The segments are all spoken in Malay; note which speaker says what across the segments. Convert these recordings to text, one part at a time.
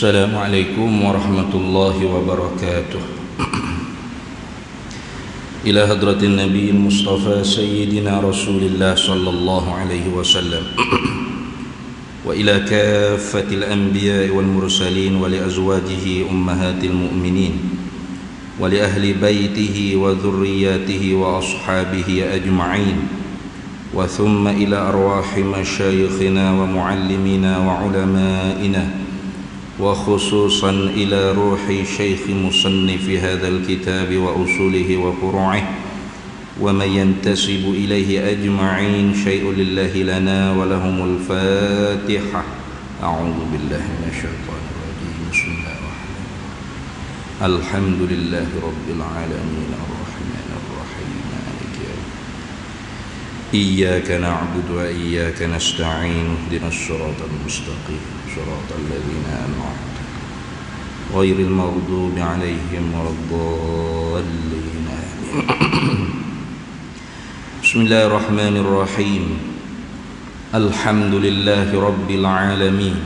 Speaker 1: Assalamualaikum warahmatullahi wabarakatuh. Ila hadratin Nabi Mustafa Sayyidina Rasulillah sallallahu alaihi wasallam wa ila kaffatil anbiya'i wal mursalin wa li azwajihi ummahatil mu'minin wa li ahli baitihi wa dhurriyyatihi wa ashabihi ajma'in wa thumma ila arwahi masyayikhina wa muallimina wa ulama'ina وخصوصا إلى روح شيخ مصنف هذا الكتاب وأصوله وفروعه ومن ينتسب إليه أجمعين شيء لله لنا ولهم الفاتحة. أعوذ بالله من الشيطان الرجيم. بسم الله الرحمن الرحيم. الحمد لله رب العالمين الرحمن الرحيم مالك يوم إياك نعبد وإياك نستعين اهدنا الصراط المستقيم صراط الذين أنعمت غير المغضوب عليهم ولا الضالين بسم الله الرحمن الرحيم. الحمد لله رب العالمين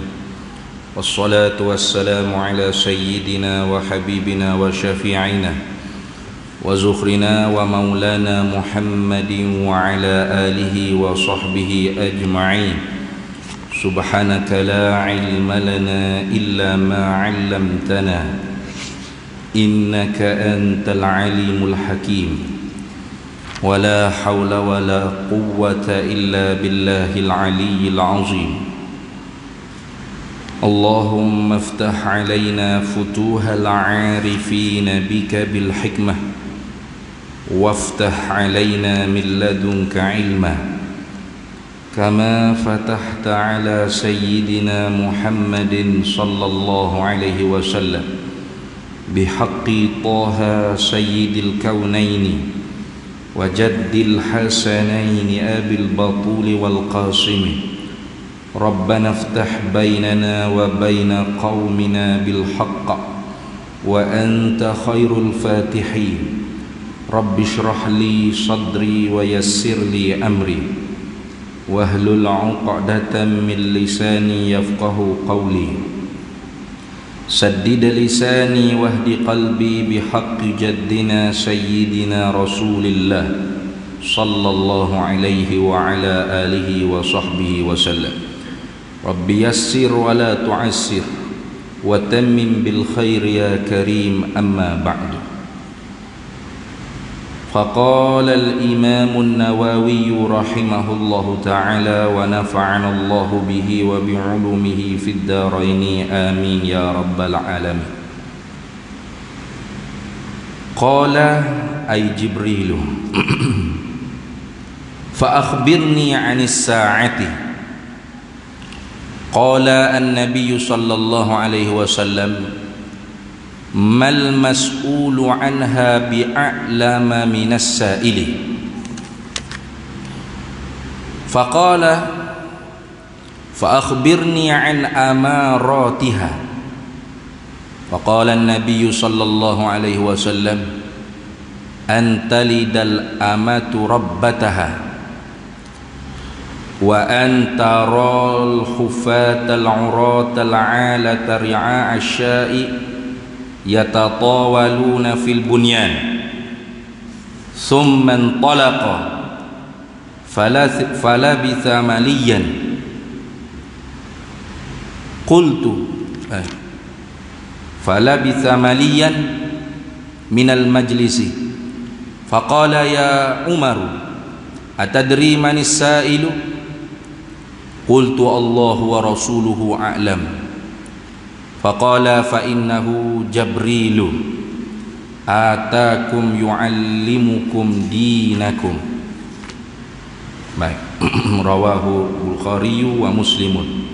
Speaker 1: والصلاة والسلام على سيدنا وحبيبنا وشفيعنا وزخرنا ومولانا محمد وعلى آله وصحبه أجمعين. سبحانك لا علم لنا إلا ما علمتنا إنك أنت العليم الحكيم ولا حول ولا قوة إلا بالله العلي العظيم. اللهم افتح علينا فتوح العارفين بك بالحكمة وافتح علينا من لدنك علما كما فتحت على سيدنا محمد صلى الله عليه وسلم بحق طه سيد الكونين وجد الحسنين أبي البطول والقاسم. ربنا افتح بيننا وبين قومنا بالحق وأنت خير الفاتحين. رب اشرح لي صدري ويسر لي أمري واحلل عقدة من لساني يفقه قولي. سدد لساني واهد قلبي بحق جدنا سيدنا رسول الله صلى الله عليه وعلى آله وصحبه وسلم. رب يسر ولا تعسر وتمم بالخير يا كريم. أما بعد. فقال الإمام النووي رحمه الله تعالى ونفعنا الله به وبعلومه في الدارين آمين يا رب العالمين. قال أي جبريل فأخبرني عن الساعة. قال النبي صلى الله عليه وسلم ما المسؤول عنها بأعلم من السائل. فقال فأخبرني عن أماراتها. فقال النبي صلى الله عليه وسلم أن تلد الأمة ربتها وأن ترى الحفاة العراة العالة رعاء الشاء يتطاولون في البنيان. ثم انطلق فلبث مليا. قلت فلبث مليا من المجلس. فقال يا عمر أتدري من السائل؟ قلت الله ورسوله أعلم. فقال فإنه جبريل آتاكم يعلمكم دينكم. Baik. Rawahu Bukhari wa Muslimun.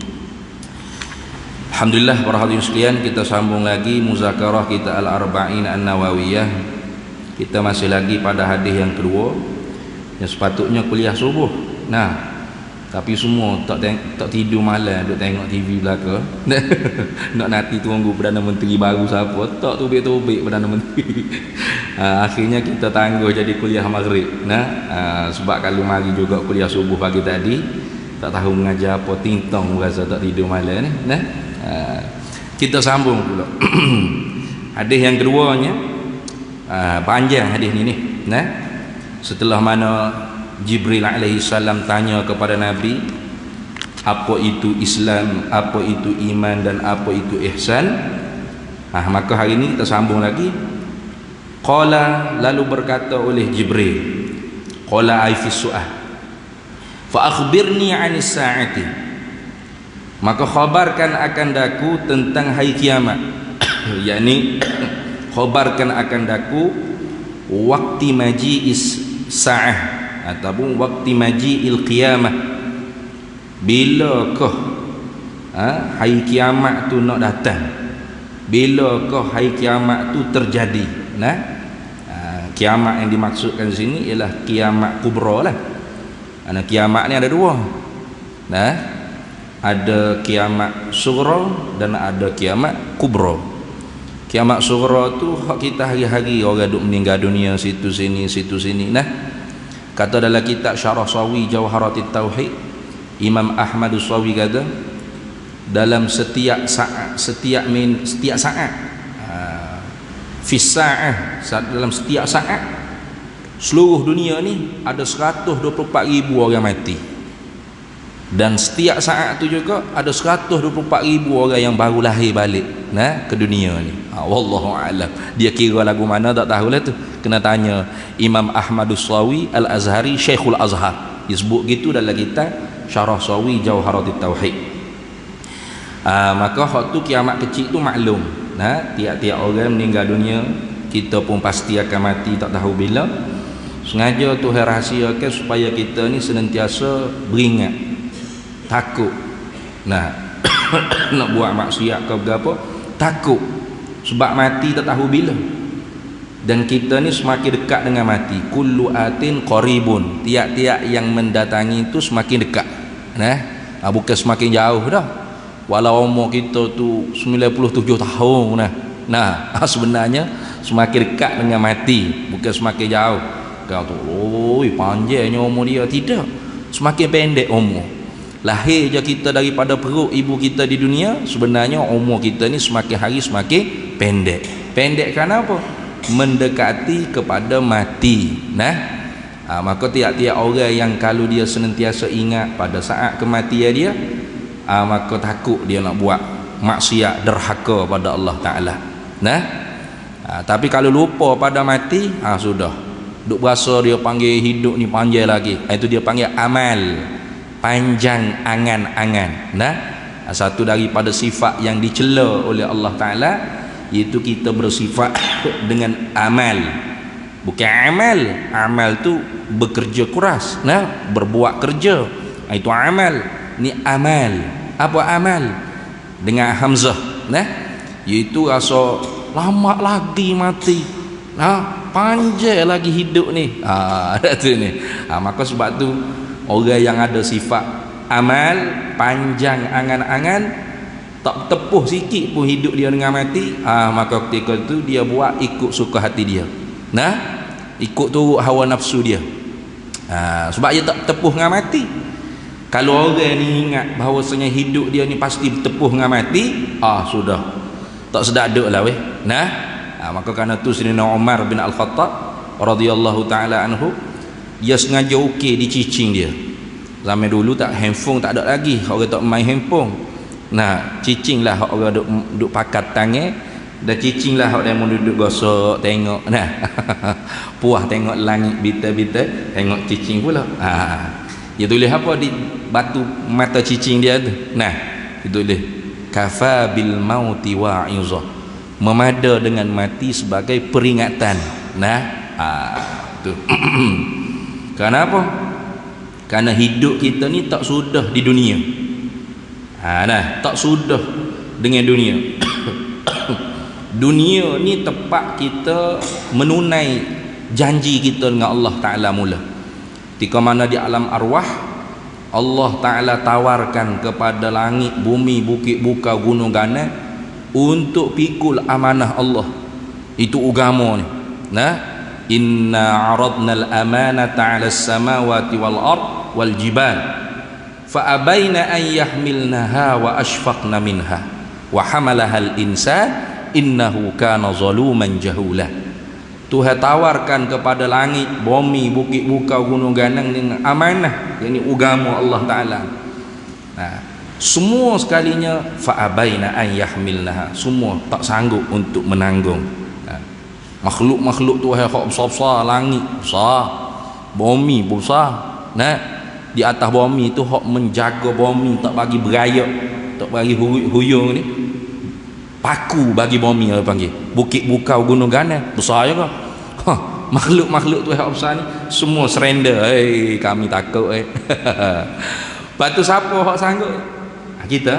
Speaker 1: Alhamdulillah para hadirin sekalian, kita sambung lagi muzakarah kita Al-Arba'in An-Nawawiyah. Kita masih lagi pada hadis yang kedua yang sepatutnya kuliah subuh. Nah, tapi semua tak tidur malam duk tengok TV belaka. Nak nanti tunggu Perdana Menteri baru siapa, tak tubik-tubik Perdana Menteri. Akhirnya kita tangguh jadi kuliah maghrib. Sebab kalau mari juga kuliah subuh pagi tadi, tak tahu mengajar apa, tintong rasa tak tidur malam ni. Kita sambung pula. Hadis yang keduanya, panjang hadis ini. Nah, setelah mana Jibril alaihi salam tanya kepada Nabi apa itu Islam, apa itu iman, dan apa itu ihsan. Maka hari ini kita sambung lagi. Qala, lalu berkata oleh Jibril, qala ai fi su'ah fa akhbirni 'anis sa'ati, maka khabarkan akan daku tentang hari kiamat. yakni khabarkan akan daku waktu maji'is sa'ah ataupun waktu maji'il qiyamah, bilakah hari kiamat tu nak datang, bilakah hari kiamat tu terjadi. Nah, kiamat yang dimaksudkan di sini ialah kiamat kubra lah. Kiamat ni ada dua. Nah, ada kiamat sughra dan ada kiamat kubra. Kiamat sughra tu hak kita hari-hari orang duk meninggal dunia situ sini. Nah, kata dalam kitab Syarah Sawi Jawharatit Tauhid, Imam Ahmad Sawi kata dalam setiap saat fi sa'ah, dalam setiap saat seluruh dunia ni ada 124,000 orang mati, dan setiap saat tu juga ada 124,000 orang yang baru lahir balik ke dunia ni. Wallahu a'lam. Dia kira lagu mana tak tahulah tu, kena tanya Imam Ahmadus Sawi Al-Azhari, Syekhul Azhar. Dia sebut gitu dalam kitab Syarah Sawi Jawharatit Tauhid. Maka hak tu kiamat kecil tu maklum. Tiap-tiap orang meninggal dunia, kita pun pasti akan mati, tak tahu bila. Sengaja Tuhan rahsiakan supaya kita ni senantiasa beringat, takut. Nak buat maksiat ke berapa, takut, sebab mati tak tahu bila. Dan kita ni semakin dekat dengan mati. Kullu atin qaribun, tiap-tiap yang mendatangi itu semakin dekat. Bukan semakin jauh dah. Walau umur kita tu 97 tahun sebenarnya semakin dekat dengan mati, bukan semakin jauh. Kau tu, panjangnya umur dia. Tidak, semakin pendek umur. Lahir je kita daripada perut ibu kita di dunia, sebenarnya umur kita ni semakin hari semakin pendek. Pendek kerana apa? Mendekati kepada mati. Maka tiap-tiap orang yang kalau dia senantiasa ingat pada saat kematian dia, maka takut dia nak buat maksiat derhaka pada Allah Ta'ala. Tapi kalau lupa pada mati, sudah duk berasa dia panggil hidup ni panjang lagi, itu dia panggil amal, panjang angan-angan. Satu daripada sifat yang dicela oleh Allah Ta'ala, iaitu kita bersifat dengan amal. Bukan amal tu bekerja keras, berbuat kerja, itu amal. Ni amal. Apa amal? Dengan hamzah, iaitu rasa lama lagi mati, panjang lagi hidup ni. Tu ni. Maka sebab tu orang yang ada sifat amal, panjang angan-angan, tak tepuh sikit pun hidup dia dengan mati, maka ketika tu dia buat ikut suka hati dia, ikut turut hawa nafsu dia. Sebab dia tak tepuh dengan mati. Kalau orang ni ingat bahawasanya hidup dia ni pasti bertepuh dengan mati, sudah tak sedaduk lah weh. Maka kerana tu Sayyidina Umar bin Al-Khattab radhiyallahu taala anhu, dia sengaja ukir di cicing dia. Zaman dulu tak handphone tak ada lagi, orang tak main handphone. Cicing lah orang duk pakat tangan, dan cicing lah orang duduk gosok tengok. Puas tengok langit bintang-bintang, tengok cicing pula. Dia tulis apa di batu mata cicing dia tu? Dia tulis kafa bil mauti wa'izah, memada dengan mati sebagai peringatan. Tu. Kenapa? Karena hidup kita ni tak sudah di dunia. Tak sudah dengan dunia. Dunia ni tempat kita menunai janji kita dengan Allah Ta'ala mula. Ketika mana di alam arwah, Allah Ta'ala tawarkan kepada langit, bumi, bukit, buka, gunung, ganas untuk pikul amanah Allah. Itu agama ni. Inna aradna al-amanata 'ala as-samawati wal ard wal jibal fa abaina an yahmilnaha wa ashfaqna minha wa hamalahal insan innahu kana zaluman jahula. Tuhan tawarkan kepada langit, bumi, bukit bukau, gunung ganang dengan amanah, yakni agama Allah Taala. Nah, semua sekalinya fa'abaina an yahmilnaha, semua tak sanggup untuk menanggung. Nah, makhluk-makhluk Tuhan hak besar-besar, langit besar, bumi besar. Nah, di atas bumi itu hak menjaga bumi, tak bagi berayak, tak bagi huyung ni. Paku bagi bumi apa panggil. Bukit bukau gunung ganang besar je kau. Makhluk-makhluk tu hak besar ni semua surrender. Kami takut Lepas tu siapa hak sanggup? Kita.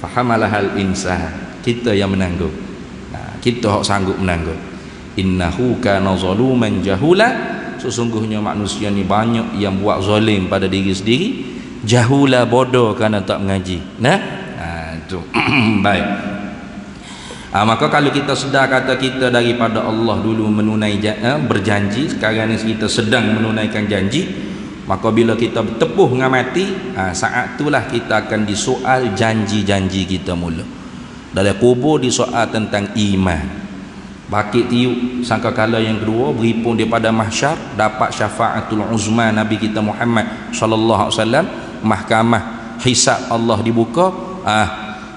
Speaker 1: Fahamalahal insan. Kita yang menanggung. Kita hak sanggup menanggung. Innahu kana zaluman jahula. Sesungguhnya manusia ni banyak yang buat zalim pada diri sendiri. Jahula, bodoh kerana tak mengaji. Nah, tu. Baik. Maka kalau kita sedar kata kita daripada Allah dulu berjanji, sekarang ni kita sedang menunaikan janji, maka bila kita bertepuh mengamati, saat itulah kita akan disoal janji-janji kita mula. Dalam kubur disoal tentang iman. Bakit tiup sangkakala yang kedua berhimpun daripada mahsyar, dapat syafaatul uzma Nabi kita Muhammad sallallahu alaihi wasallam, mahkamah hisab Allah dibuka.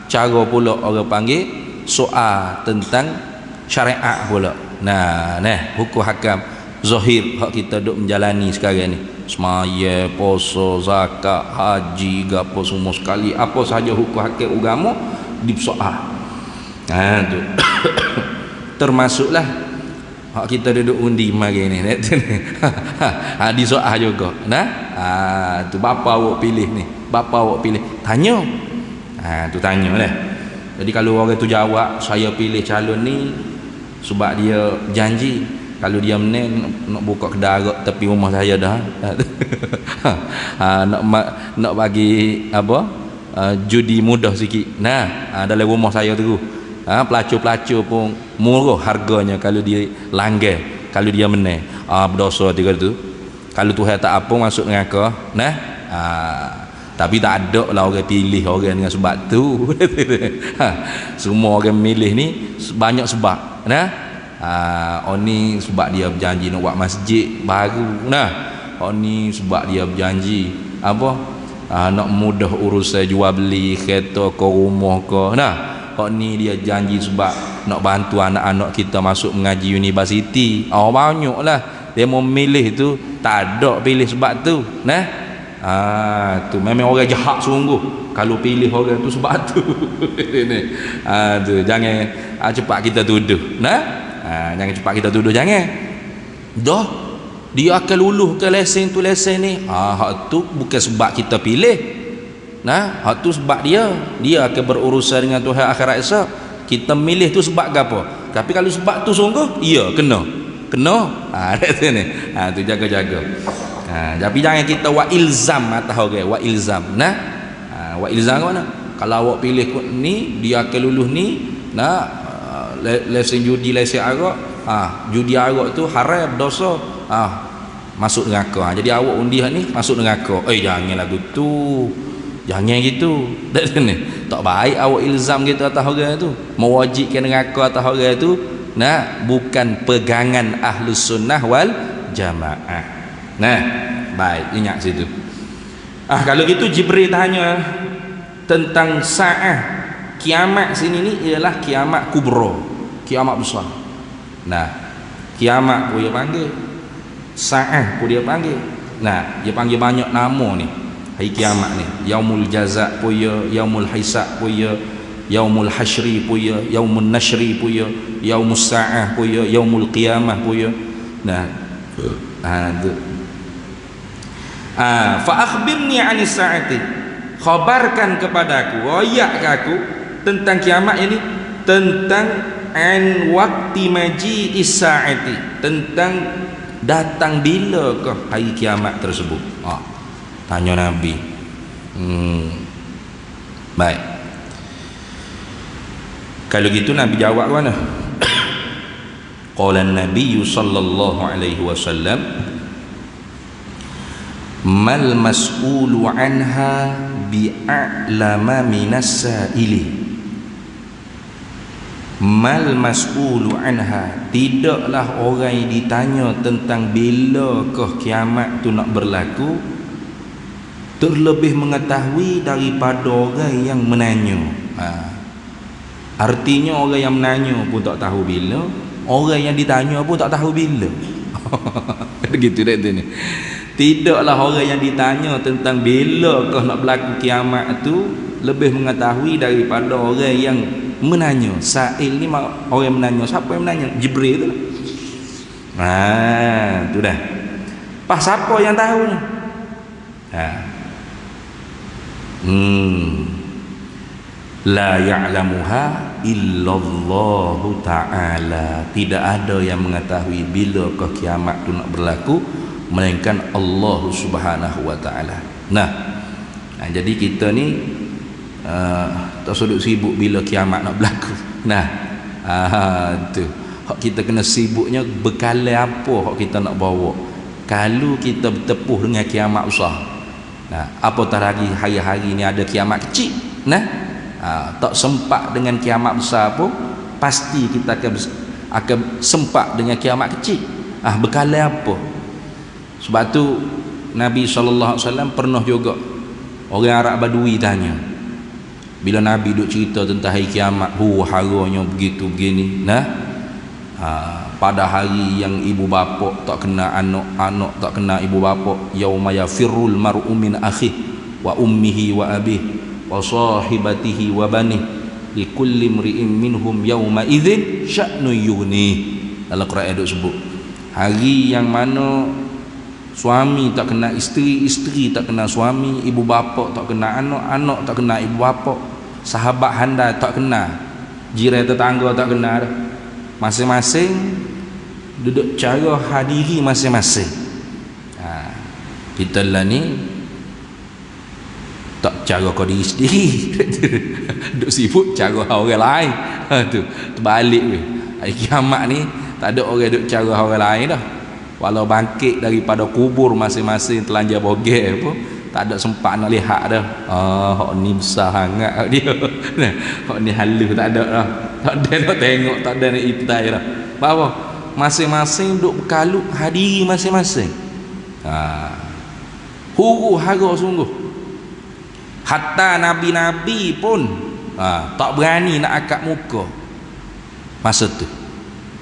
Speaker 1: Cara pula orang panggil soal tentang syariat pula. Nah, hukum hakam zahir hak kita duk menjalani sekarang ni, semaya, puasa, zakat, haji, gapo semua sekali, apa sahaja hukum hakam agama disoal. Tu termasuklah hak kita duduk undi mari ni. Disoal juga. Tu bapa awak pilih ni, bapa awak pilih, tanya. Tu tanyalah. Jadi kalau orang tu jawab saya pilih calon ni sebab dia janji, kalau dia nak buka kedai arak tepi rumah saya dah. Nak bagi apa? Judi mudah sikit. Dalam rumah saya tu. Pelacur-pelacur pun murah harganya kalau dia langgar, kalau dia menang. Berdosa tiga tu. Kalau Tuhan tak apa masuk neraka. Tapi tak ada lah orang pilih orang dengan sebab tu. Semua orang milih ni banyak sebab. Ni sebab dia berjanji nak buat masjid baru. Ni sebab dia berjanji apa? Nak mudah urusan jual beli kereta ke rumah ke. Ni dia janji sebab nak bantu anak-anak kita masuk mengaji universiti. Banyaklah dia mau milih tu, tak ada pilih sebab tu. Tu memang orang jahat sungguh kalau pilih orang tu sebab tu. Tu jangan cepat kita tuduh. Jangan cepat kita tuduh, jangan. Dah dia akan luluh ke lesen tu lesen ni. Hak tu bukan sebab kita pilih. Hak tu sebab dia akan berurusan dengan Tuhan akhirat esok. Kita milih tu sebab apa? Tapi kalau sebab tu sungguh, ya kena. Tu jaga-jaga. Tapi jangan kita wa ilzam atas orang, wa ilzam. Wa ilzam mana? Kalau awak pilih ni, dia akan luluh ni. Lesen judi, lesen arak. Judi arak tu haram, dosa. Masuk neraka. Jadi awak undi ni masuk neraka. Janganlah gitu. Jangan gitu. Tak baik awak ilzam gitu atas orang tu. Mewajibkan neraka atas orang tu. Bukan pegangan Ahlus Sunnah wal Jamaah. Baik, ingat situ. Kalau gitu Jibril tanya tentang sa'ah kiamat sini ni ialah kiamat kubra, kiamat besar. Kiamat pun dia panggil, sa'ah pun dia panggil. Dia panggil banyak nama ni. Hari kiamat ni, yaumul jaza' pun ya, yaumul hisab pun ya, yaumul hasyri pun ya, yaumul nashri pun ya, yaumus sa'ah pun ya, yaumul qiyamah pun ya. Fa akhbirni 'anis sa'ati, khabarkan kepadaku, royak aku tentang kiamat ini, tentang an waqti maji'is sa'ati, tentang datang bila ke hari kiamat tersebut. Tanya Nabi. Baik, kalau gitu Nabi jawab mana? Qala an-nabiy sallallahu alaihi wasallam mal mas'ulu anha bi'a'lama minas sa'ili. mal mas'ulu anha, tidaklah orang yang ditanya tentang bilakah kiamat tu nak berlaku terlebih mengetahui daripada orang yang menanya. Artinya orang yang menanya pun tak tahu bila, orang yang ditanya pun tak tahu bila. Begitu dah tu ni. Tidaklah orang yang ditanya tentang bilakah nak berlaku kiamat tu lebih mengetahui daripada orang yang menanya. Sa'il ni orang yang menanya. Siapa yang menanya? Jibril tu. Tu dah. Pas siapa yang tahu ni? La ya'lamuha illallahu ta'ala. Tidak ada yang mengetahui bilakah kiamat tu nak berlaku melainkan Allah Subhanahu wa ta'ala. Jadi kita ni tak sudut sibuk bila kiamat nak berlaku. Tu hak kita kena sibuknya bekal apa hak kita nak bawa. Kalau kita bertepuh dengan kiamat besar, apatah lagi hari-hari ni ada kiamat kecil, tak sempat dengan kiamat besar pun pasti kita akan sempat dengan kiamat kecil. Bekal apa? Sebab tu Nabi SAW pernah juga orang Arab Badui tanya, bila Nabi duk cerita tentang hari kiamat, haranya begitu begini, pada hari yang ibu bapa tak kena anak, anak tak kena ibu bapa, yauma yafirrul mar'u min akhihi wa ummihi wa abihi wa sahibatihi wa banihi likulli imri'in minhum yauma idzin sya'nu yughni. Dalam Quran duk sebut hari yang mana suami tak kena isteri, isteri tak kena suami, ibu bapa tak kena anak, anak tak kena ibu bapa, sahabat handai tak kena, jiran tetangga tak kena. Masing-masing duduk cara hadiri masing-masing. Kita lah ni tak cara kau diri sendiri. Duduk sibuk cara orang lain. Tu terbalik weh. Hari kiamat ni tak ada orang duduk cara orang lain dah. Walau bangkit daripada kubur masing-masing telanjang bogel pun tak ada sempat nak lihat dah. Hak ni besar sangat dia. Hak ni halus tak ada dah. Tak ada nak tengok, tak ada nak itai dah. Bahawa masing-masing duk berkalut hadiri masing-masing. Huru hara sungguh. Hatta nabi-nabi pun tak berani nak angkat muka masa tu.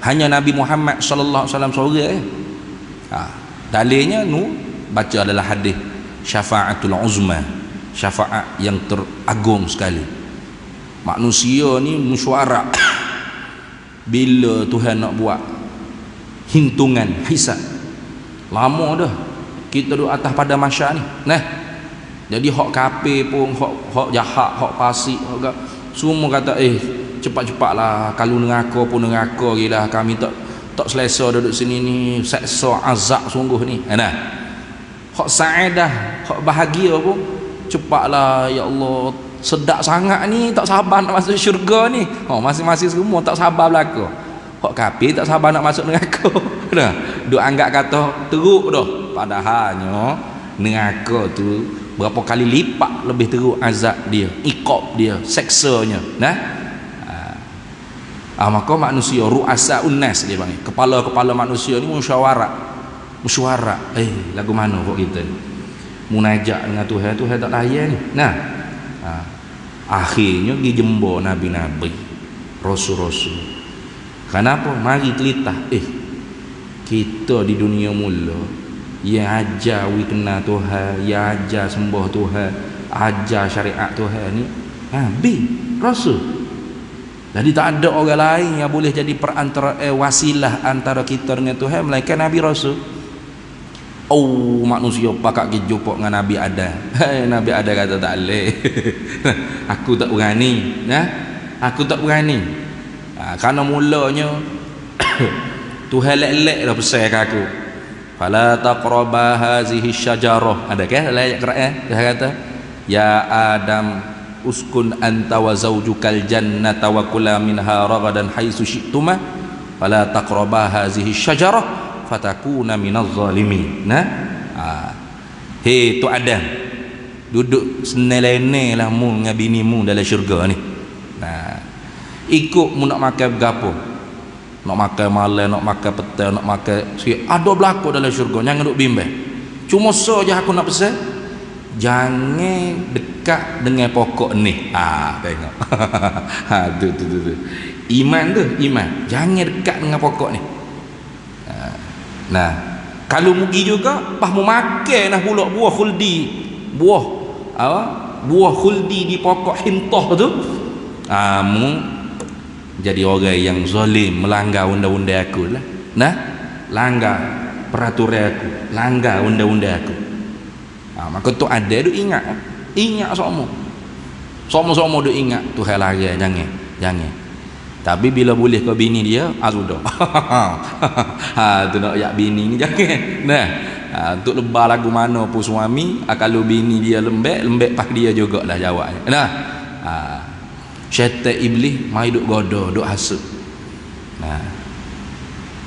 Speaker 1: Hanya Nabi Muhammad sallallahu alaihi wasallam seorang. Dalilnya baca adalah hadis syafa'atul uzma, syafaat yang teragung sekali. Manusia ni mesyuarat bila Tuhan nak buat hitungan hisab. Lama dah kita duduk atas pada masyarakat ni. Jadi hak kafir pun, hak jahat, hak fasik, semua kata cepat-cepatlah, kalau neraka pun neraka gila, kami tak selesa duduk sini ni, seksa azab sungguh ni. Hak saedah, hak bahagia pun cepatlah ya Allah, sedap sangat ni, tak sabar nak masuk syurga ni. Masing-masing semua tak sabar belaka. Hak kafir tak sabar nak masuk neraka. Duk anggap kata teruk dah, padahalnya neraka tu berapa kali lipat lebih teruk azab dia, iqab dia, seksanya. Maka manusia ru'asa unnas dia panggil, kepala-kepala manusia ni musyawarah. Lagu mana kok kita ni munajat dengan Tuhan, Tuhan tak layan ni. Akhirnya pergi jemur nabi-nabi, rasul-rasul. Kenapa? Mari telitah. Kita di dunia mula yang ajar we kenal Tuhan, yang ajar sembah Tuhan, ajar syariat Tuhan ni Nabi, rasul. Jadi tak ada orang lain yang boleh jadi perantara wasilah antara kita dengan Tuhan melainkan Nabi Rasul. Manusia pakak jumpa dengan Nabi Adam. Nabi Adam kata tak boleh. Aku tak berani. Aku tak berani. Kerana mulanya Tuhan lek-lek dah pesan kat aku. Fala taqraba hazihi syajarah. Ada ke dalam ayat Quran? Dia kata, ya Adam uskun anta wa zawjukal jannata wa kula minha ragadan haitsu syi'tuma fala taqraba hazihi syajarah fatakuna minaz zalimin. Tu Adam duduk senelene lah mu dengan bini mu dalam syurga ni. ikut mu nak makan gapo, nak makan malam, nak makan petang, nak makan sikit, ada berlaku dalam syurga. Jangan duk bimbang. Cuma saja aku nak pesan, jangan dekat dengan pokok ni. Tengok. Tu. Iman tu, iman. Jangan dekat dengan pokok ni. Nah, kalau mugi juga pas mu makan nah pula buah khuldi. Buah apa? Buah khuldi di pokok hintah tu. Mu jadi orang yang zalim, melanggar undang-undang aku lah. Nah, langgar peraturan aku, langgar undang-undang aku. Maka tu ada tu ingat semua tu ingat Tuhan larang jangan. Tapi bila boleh kau bini dia, sudah. Tu nak yak bini ni jangan. Nah, untuk lebar lagu mana pun suami, kalau bini dia lembek pas dia jugalah jawabnya. Nah, syaitan iblis mai duk goda, duk hasut. Nah,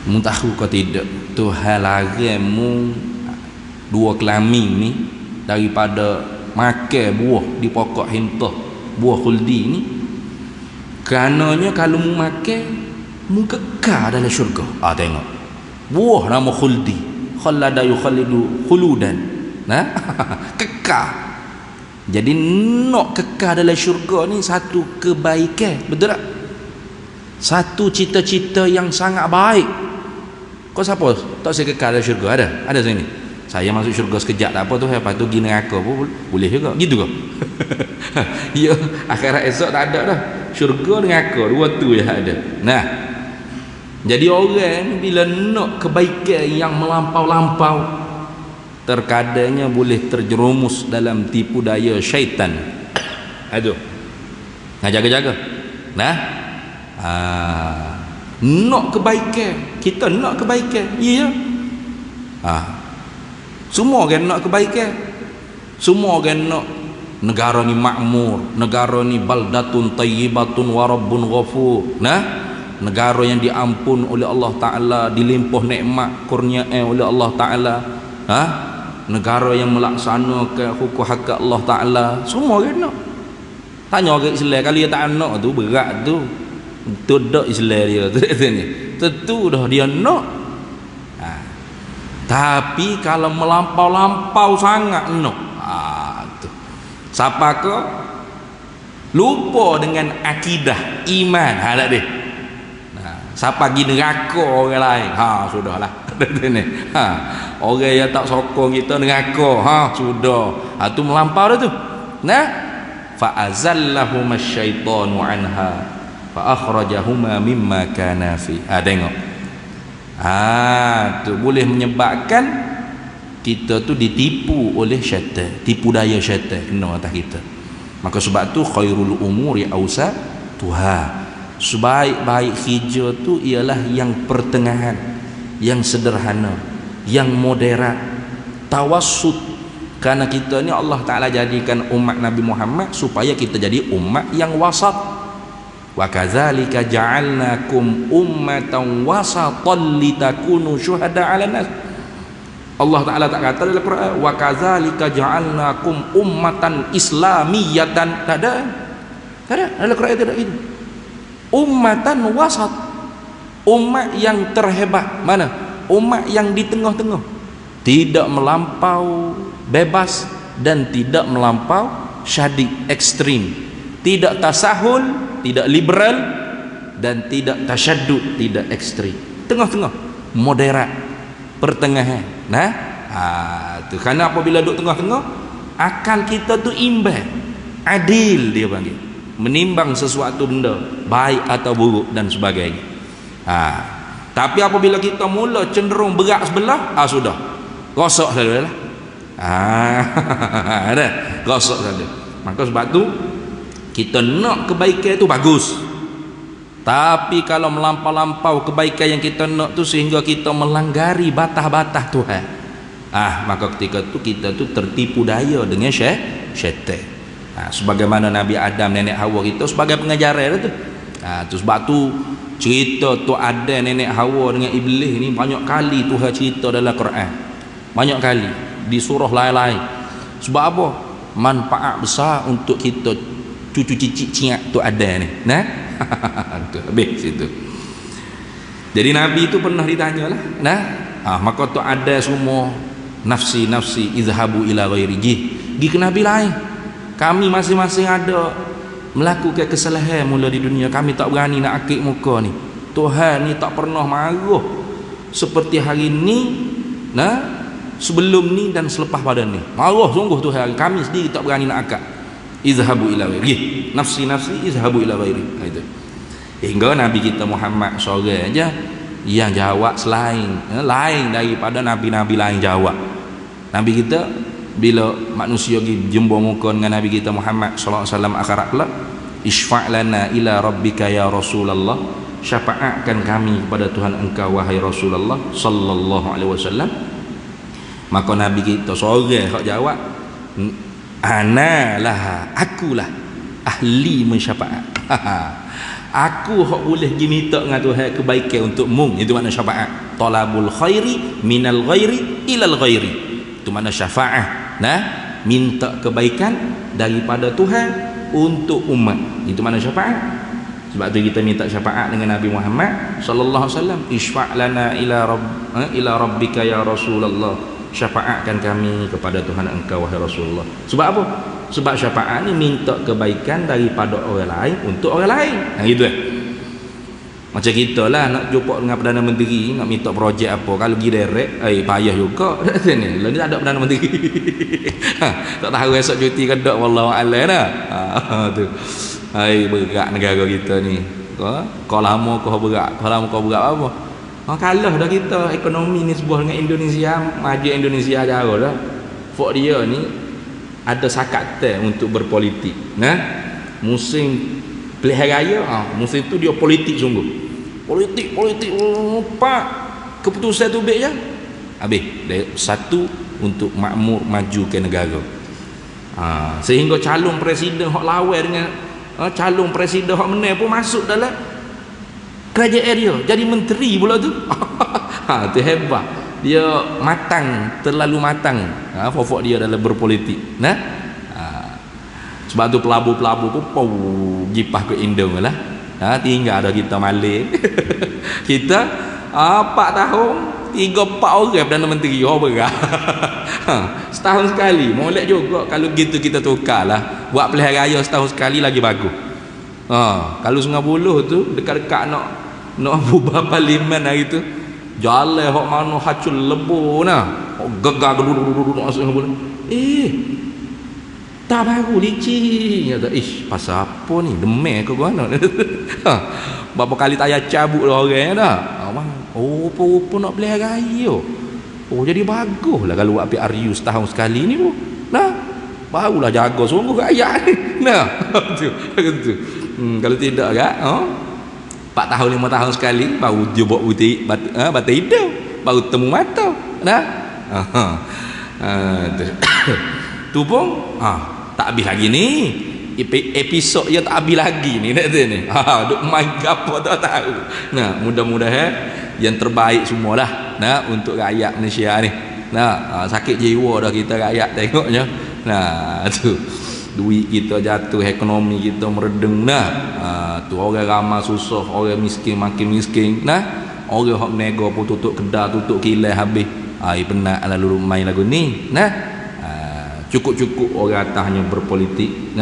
Speaker 1: mu tahu kau tidak, Tuhan larang mu dua kelamin ni daripada makan buah di pokok hintah, buah khuldi ni. Kerananya kalau mu makan, mu kekal dalam syurga. Tengok, buah nama khuldi, khallada yukhallidu khuludan. Nah, kekal. Jadi nak kekal dalam syurga ni satu kebaikan, betul tak? Satu cita-cita yang sangat baik. Kau siapa tak saya kekal dalam syurga? Ada sini. Saya masuk syurga sekejap tak apa tu, lepas tu pergi neraka pun boleh juga. Gitu ke? Ya, akhirat esok tak ada dah. Syurga neraka, dua tu je ada. Nah, jadi orang bila nak kebaikan yang melampau-lampau, terkadangnya boleh terjerumus dalam tipu daya syaitan. Aduh. Nah, jaga-jaga. Nah, nak kebaikan, kita nak kebaikan. Ya. Semua orang nak kebaikan. Semua orang nak negara ni makmur, negara ni baldatun tayyibatun wa rabbun ghafur. Nah, negara yang diampun oleh Allah Ta'ala, dilimpah nikmat kurniaan oleh Allah Ta'ala. Negara yang melaksanakan hukum hak Allah Ta'ala. Semua orang nak. Tanya orang Islam, kalau dia tak nak tu berat tu. Tidak Islam dia tentu dah dia nak. Tapi kalau melampau-lampau sangat tu. Siapa ke lupa dengan akidah iman halak dia. Siapa pergi neraka orang lain, sudahlah. Orang yang tak sokong kita neraka, sudah. Tu melampau dah tu. Nah, fa azallahuma asyaitanu anha fa akhrajahuma mimma kana fi. Tengok. Tu boleh menyebabkan kita tu ditipu oleh syaitan, tipu daya syaitan kena atas kita. Maka sebab tu khairul umuri ausa tuha, sebaik-baik hijau tu ialah yang pertengahan, yang sederhana, yang moderat, tawassut. Karena kita ni Allah Ta'ala jadikan umat Nabi Muhammad supaya kita jadi umat yang wasat. Wa kadzalika ja'alnakum ummatan wasatan litakunu syuhada 'alan nas. Allah Ta'ala tak kata dalam Quran wa kadzalika ja'alnakum ummatan islamiyatan. Tak ada dalam Quran tidak itu. Ummatan wasat, umat yang terhebat. Mana? Umat yang di tengah-tengah, tidak melampau bebas dan tidak melampau syadid ekstrim, tidak tasahul, tidak liberal, dan tidak tasyaddud, tidak ekstrim, tengah-tengah, moderat, pertengahan. Nah, tu kerana apabila duduk tengah-tengah, akal kita tu imbang, adil dia panggil, menimbang sesuatu benda baik atau buruk dan sebagainya. Tapi apabila kita mula cenderung berat sebelah, sudah rosak saja lah. Ada rosak saja. Maka sebab tu kita nak kebaikan tu bagus, tapi kalau melampau-lampau kebaikan yang kita nak tu sehingga kita melanggari batas-batas Tuhan, maka ketika tu kita tu tertipu daya dengan syaitan. Sebagaimana Nabi Adam, nenek Hawa kita sebagai pengajaran tu. Tu sebab tu cerita tu ada nenek Hawa dengan iblis ni banyak kali Tuhan cerita dalam Quran, banyak kali di surah lain-lain. Sebab apa? Manfaat besar untuk kita cucu cicit ciak tu ada ni. Nah, Tu habis situ. Jadi Nabi itu pernah ditanya lah, nah, maka tu ada semua nafsi izhabu ila ghairi gi ke Nabi lain. Kami masing-masing ada melakukan kesalahan mula di dunia, kami tak berani nak akik muka ni. Tuhan ni tak pernah marah seperti hari ni, nah, sebelum ni dan selepas pada ni. Marah sungguh Tuhan, kami sendiri tak berani nak akak. Izhabu ila ghairi, nafsi izhabu ila ghairi. Itu. Hingga Nabi kita Muhammad seorang aja yang jawab selain lain daripada nabi-nabi lain jawab. Nabi kita bila manusia pergi jumpa muka dengan Nabi kita Muhammad sallallahu alaihi wasallam akhirat kelak, isfa' lana ila rabbika ya Rasulullah, syafaatkan kami kepada Tuhan engkau wahai Rasulullah sallallahu alaihi wasallam. Maka Nabi kita seorang hak jawab, analah, akulah ahli mensyafaat. Aku hak boleh pergi minta dengan Tuhan kebaikan untuk mung. Itu makna syafaat. Talabul khairi minal ghairi ilal ghairi. Itu makna syafaat. Nah, minta kebaikan daripada Tuhan untuk umat. Itu makna syafaat. Sebab tu kita minta syafaat dengan Nabi Muhammad sallallahu alaihi wasallam. Isfa' lana ila rabbika ya Rasulullah. Syafaatkan kami kepada Tuhan engkau wahai Rasulullah. Sebab apa? Sebab syafaat ni minta kebaikan daripada orang lain untuk orang lain. Gitu macam kita lah nak jumpa dengan Perdana Menteri, nak minta projek apa, kalau pergi direct payah juga. Ni lah ni tak ada Perdana Menteri. Tak tahu esok cuti ke tak, wallahu a'lam dah. Tu berat negara kita ni. Kau lama kau berat apa? Kalah dah kita. Ekonomi ni sebuah dengan Indonesia, maju Indonesia jauh dah. Fok dia ni ada sakat untuk berpolitik. Nah, musim pilihan raya, musim tu dia politik sungguh. Politik pak keputusan tu baik je. Habis satu untuk makmur maju ke negara. Sehingga calon presiden hak lawan dengan calon presiden hak menang pun masuk dalam kerajaan dia, jadi menteri pula tu. Tu hebat. Dia matang, terlalu matang fofok dia dalam berpolitik. Nah, sebab tu pelabur-pelabur pun jipah ke Indong lah. Tinggal ada kita Malay. Kita 4 tahun 3-4 orang Perdana Menteri berat. Setahun sekali molek juga. Kalau gitu kita tukar lah, buat pilihan raya setahun sekali lagi bagus. Kalau Sungai Buloh tu dekat-dekat nak bubar parlimen hari tu, jalan hok mana hacul lebu nah, gegar duduk masuk Sungai Buloh. Tak baru licin kata, pasal apa ni, demam ke mana? Berapa kali tak payah cabut lah orang dah. Apa nak beli raya. Jadi baguslah kalau buat PRU setahun sekali ni pun. Nah, barulah jaga sungguh rakyat ni. Nah, tu. Kalau tidak kan, 4 tahun 5 tahun sekali baru dia buat batai hidup, baru temu mata. Nah. Tu pun tak habis lagi ni. Episod dia tak habis lagi ni ni. Duk main gapo tak tahu. Nah, mudah-mudahan yang terbaik semualah untuk rakyat Malaysia ni. Sakit jiwa dah kita rakyat tengoknya. Tu duit kita jatuh, ekonomi kita meredeng tu orang ramai susah, orang miskin makin miskin. Orang hok nego pun tutup kedai, tutup kilang habis. Penat lalu main lagu ni. Cukup-cukup orang atasnya berpolitik,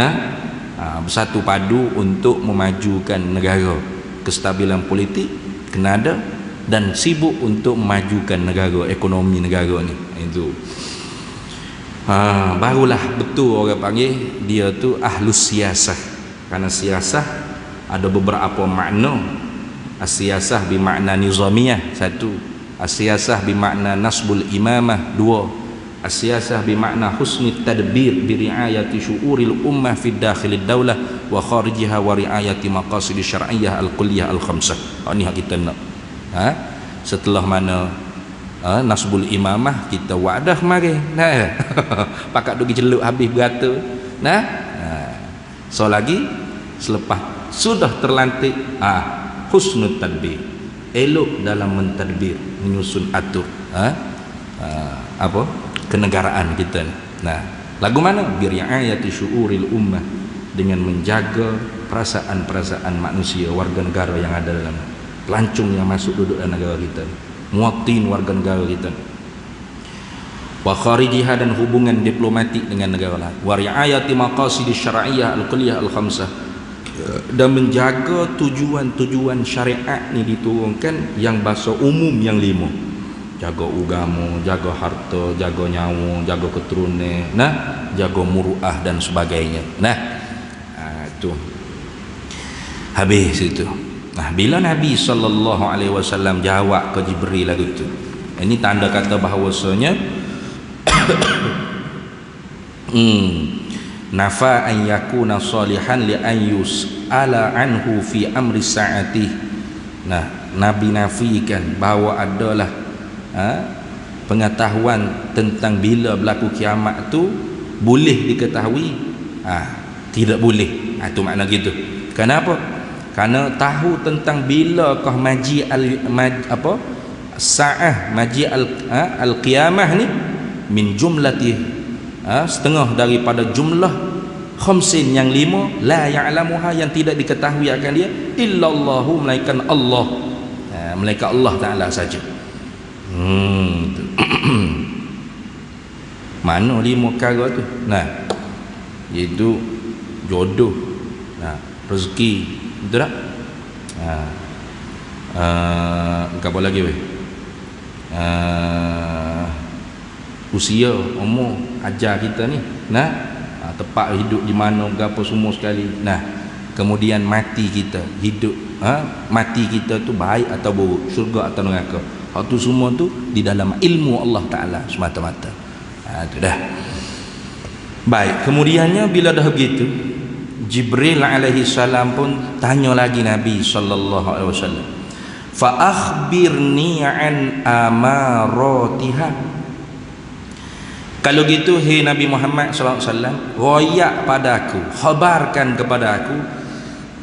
Speaker 1: bersatu padu untuk memajukan negara. Kestabilan politik kena ada dan sibuk untuk memajukan negara, ekonomi negara ni. Itu barulah betul orang panggil dia tu ahlus siasah. Karena siasah ada beberapa makna. As-siasah bermakna nizamiyah, 1. As-siasah bermakna nasbul imamah, 2. As-siasah bermakna husni tadbir bi riayati syu'uril ummah fi dakhilid daulah wa kharijiha wa riayati maqasid syar'iyyah al-kulliyah al-khamsah. Ini hak kita nak. Setelah mana nasbul imamah kita wadah mari. Pakat duk celuk habis berata. So lagi selepas sudah terlantik husnul tadbir, elok dalam mentadbir, menyusun atur kenegaraan kita ni. Lagu mana? Bi riayati syu'uril ummah dengan menjaga perasaan-perasaan manusia, warga negara yang ada dalam pelancong yang masuk duduk dalam negara kita, muwatin warga negara kita, wa kharijiha dan hubungan diplomatik dengan negara lain, wa riayati maqasid syar'iyyah al-kulliyah al-khamsah, dan menjaga tujuan-tujuan syariat ni diturunkan yang bahasa umum yang 5. Jaga agama, jaga harta, jaga nyawa, jaga keturunan, nah, jaga muruah dan sebagainya. Nah, itu habis itu. Nah, bila Nabi SAW jawab ke Jibril lagu tu, ini tanda kata bahawasanya nafa an yakuna salihan li an yus'ala anhu fi amri sa'ati. Nah, Nabi nafikan bahawa adalah pengetahuan tentang bila berlaku kiamat tu boleh diketahui, tidak boleh. Itu makna gitu. Kenapa? Kerana tahu tentang bilakah maji sa'ah, maji al-qiyamah ni min jumlati, setengah daripada jumlah khamsin yang 5, la ya'lamuha, yang tidak diketahui akan dia illallahu, melainkan Allah, melainkan Allah Ta'ala saja. Mana 5 perkara tu? Nah, iaitu jodoh, rezeki, betul tak? Apa lagi weh? Usia, umur, ajar kita ni, nah, tempat hidup di mana, apa semua sekali. Nah, kemudian mati kita, hidup, mati kita tu baik atau buruk, syurga atau neraka. Hak tu semua tu di dalam ilmu Allah Ta'ala semata-mata. Itu dah. Baik, kemudiannya bila dah begitu, Jibril alaihi salam pun tanya lagi Nabi sallallahu alaihi wasallam, fa akhbirni an amaratiha. Kalau gitu, hai Nabi Muhammad sallallahu alaihi wasallam, royak padaku, khabarkan kepada aku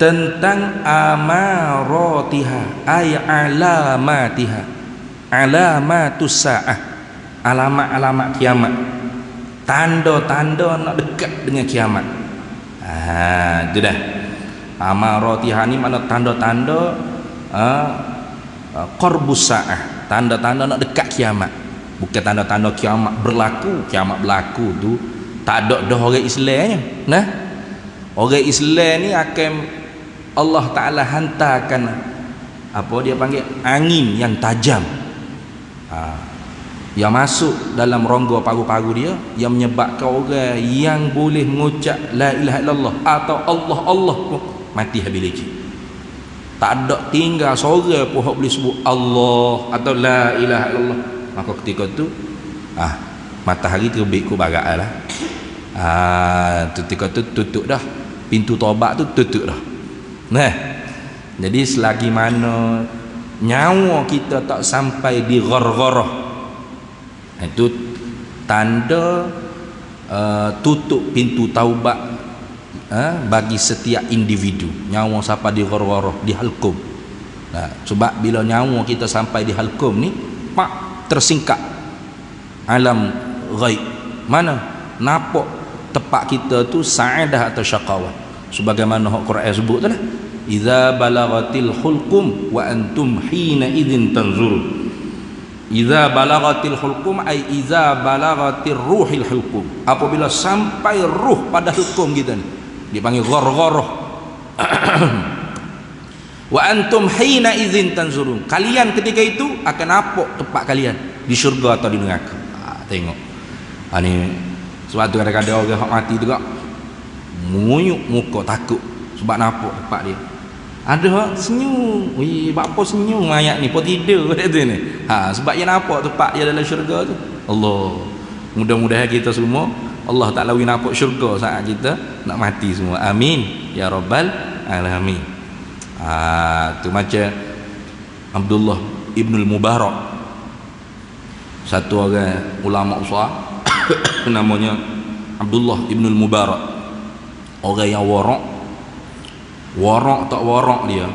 Speaker 1: tentang amaratiha, ay alamatiha, alamatus sa'ah, alamat-alamat kiamat, tanda-tanda nak dekat dengan kiamat. Itu dah. Amaratiha ni mana tanda-tanda qarbus sa'ah, tanda-tanda nak dekat kiamat. Bukan tanda-tanda kiamat berlaku. Kiamat berlaku tu tak ada dah orang Islamnya. Nah, orang Islam ni akan Allah Ta'ala hantarkan apa dia panggil, angin yang tajam, yang masuk dalam rongga paru-paru dia, yang menyebabkan orang yang boleh mengucap la ilaha illallah atau Allah Allah pun mati habis lagi. Tak ada tinggal seorang pun boleh sebut Allah atau la ilaha illallah. Maka ketika tu matahari terbit ke barat lah. Ketika tu tutup dah, pintu taubat tu tutup dah. Nah, jadi selagi mana nyawa kita tak sampai di ghargharah, itu tanda tutup pintu taubat bagi setiap individu. Nyawa sampai di ghargharah, di halqum. Sebab bila nyawa kita sampai di halqum ni, tersingkap alam ghaib. Mana nampak tempat kita tu sa'adah atau syaqawah, sebagaimana Quran sebut tu lah, idza balagatil hulqum wa antum hina idzin tanzurun. Idza balagatil hulqum ay idza balagatir ruhil hulqum, apabila sampai ruh pada hukum kita ni, dipanggil ghargharah. Wa antum hina idzin tanzurun, kalian ketika itu akan nampak tempat kalian di syurga atau di neraka. Tengok ni, sebab tu kadang-kadang orang hak mati tu kak muyuk muka takut sebab nampak tempat dia. Ada hak senyum, wih apa senyum mayat ni, pun tidur kata ni. Sebab dia nampak tempat dia dalam syurga tu. Allah, mudah-mudahan kita semua Allah Ta'ala nampak syurga saat kita nak mati semua. Amin ya rabbal alamin. Tu macam Abdullah Ibnul Mubarak, satu orang ulama besar namanya Abdullah Ibnul Mubarak, orang yang warak tak warak dia.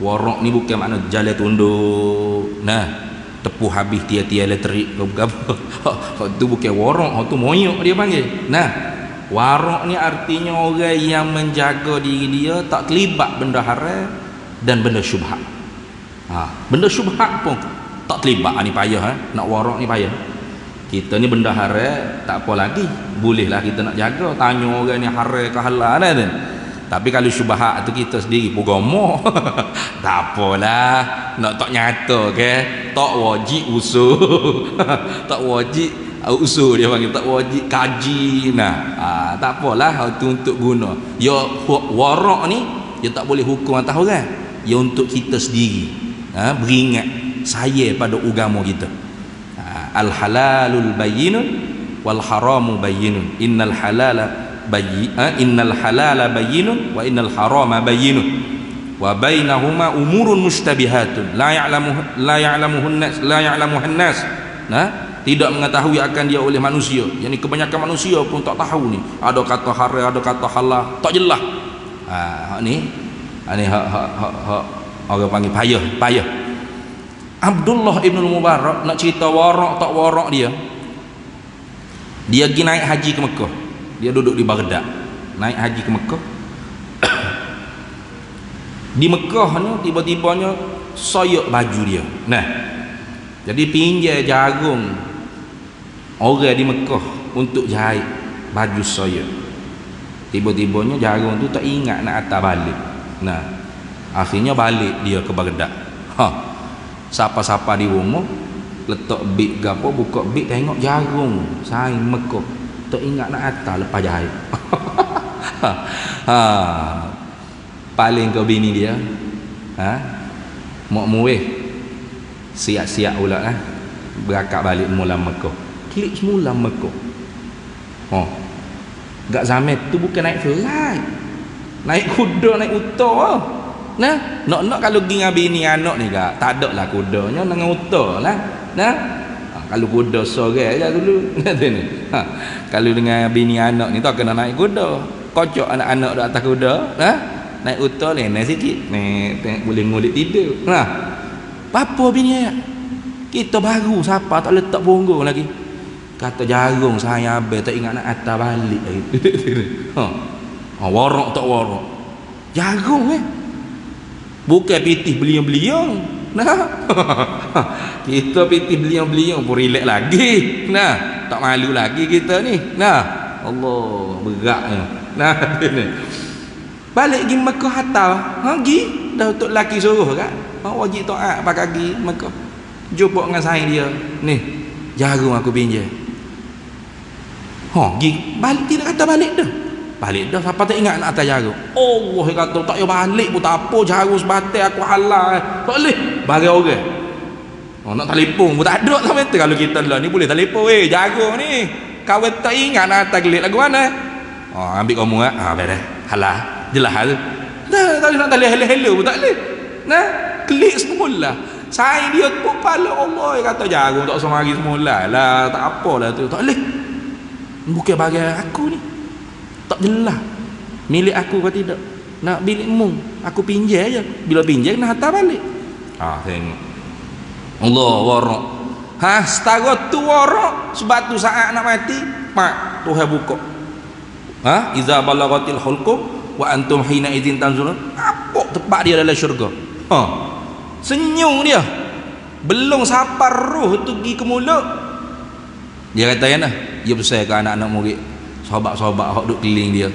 Speaker 1: Warak ni bukan makna jalan tunduk, nah tepuh habis tiada-tiada elektrik, bukan apa. Hak tu bukan warak, hak tu moyok dia panggil. Nah, Warak ni artinya orang yang menjaga diri dia tak terlibat benda haram dan benda syubhat. Benda syubhat pun tak terlibat. Ni payah nak warak ni payah. Kita ni benda haram tak apa lagi, bolehlah kita nak jaga, tanya orang ni haram ke halal kan. Tapi kalau syubhat tu kita sendiri pogomo tak apalah, nak tak nyata ke, tak wajib usul tak wajib usul dia panggil, tak wajib kaji. Tak apalah itu untuk guna. Ya warak ni dia tak boleh hukum atas orang, ya untuk kita sendiri beringat saya pada agama kita. Al halalul bayyinun wal haramu bayyinun, innal halala bayyinun wa innal harama bayyinun wa bainahuma umurun mushtabihatun la ya'lamuhun nas. Tidak mengetahui akan dia oleh manusia. Yani kebanyakan manusia pun tak tahu ni. Ada kata haram, ada kata halal, tak jelas. Ni orang panggil payah. Abdullah ibn Mubarak nak cerita warak tak warak dia pergi naik haji ke Mekah. Dia duduk di Baghdad, naik haji ke Mekah. Di Mekah ni tiba-tibanya soyok baju dia. Jadi pinjam jagung orang di Mekah untuk jahit baju soyok. Tiba-tibanya jagung tu tak ingat nak hantar balik. Akhirnya balik dia ke Baghdad. Siapa-siapa di rumah letak beg gapo, buka beg tengok jagung saing Mekah, tak ingat nak hantar lepas jahit. Paling ke bini dia mak muih siap-siap pula berangkat balik mula Mekah. Klik semula Mekah. Gak zaman tu bukan naik flight, naik kuda, naik unta. Nak kalau pergi dengan bini anak ni tak ada lah kudanya dengan unta lah. Kalau kuda sorang je dulu. Kalau dengan bini anak ni tak kena naik kuda, kocok anak-anak di atas kuda, naik unta lain sikit, boleh ngulik tidur. Apa bini ayat? Kita baru siapa tak letak punggung lagi. Kata jagung saya abang tak ingat nak hantar balik lagi. Warak tak warak. Jagung bukan pitih beliang-beliang. Kita pitih beliang-beliang pun relax lagi. Tak malu lagi kita ni. Allah beratnya. Balik pergi Mekah hantar. Pergi dah untuk lelaki suruh kan. Wajib taat pakai pergi Mekah. Jumpa dengan saing dia. Ni jagung aku pinjam. Pergi balik, tidak kata balik dah. Balik dah, siapa tak ingat nak atas jagung. Allah kata tak payah balik pun tak apa, jagung sebatai aku halal. Tak boleh bagi orang. Nak telefon pun tak ada lah betul. Kalau kita lah ni boleh telefon, jagung ni kawan tak ingat nak atas gelik lagu mana. Ambil kamu beres halal jelas tu. Tak nak tali hello pun tak boleh. Klik semula. Saing dia pun pala Allah kata jagung tak semari semula lah, tak apalah tu. Tak boleh. Bukan bagi aku ni. Tak jelas milik aku ke tidak. Nak bilik mung aku pinjam je, bila pinjam nak hantar balik. Tengok Allah warak. Setara tu warak. Sebab tu saat nak mati mak Tuhan buka iza balagatil hulqum wa antum hina idzin tanzurun. Apa tempat dia dalam syurga. Senyum dia belum sapar roh tu pergi ke mulut. Dia kata kan dia besar ke anak-anak murid, sahabat-sahabat hok duk keliling dia.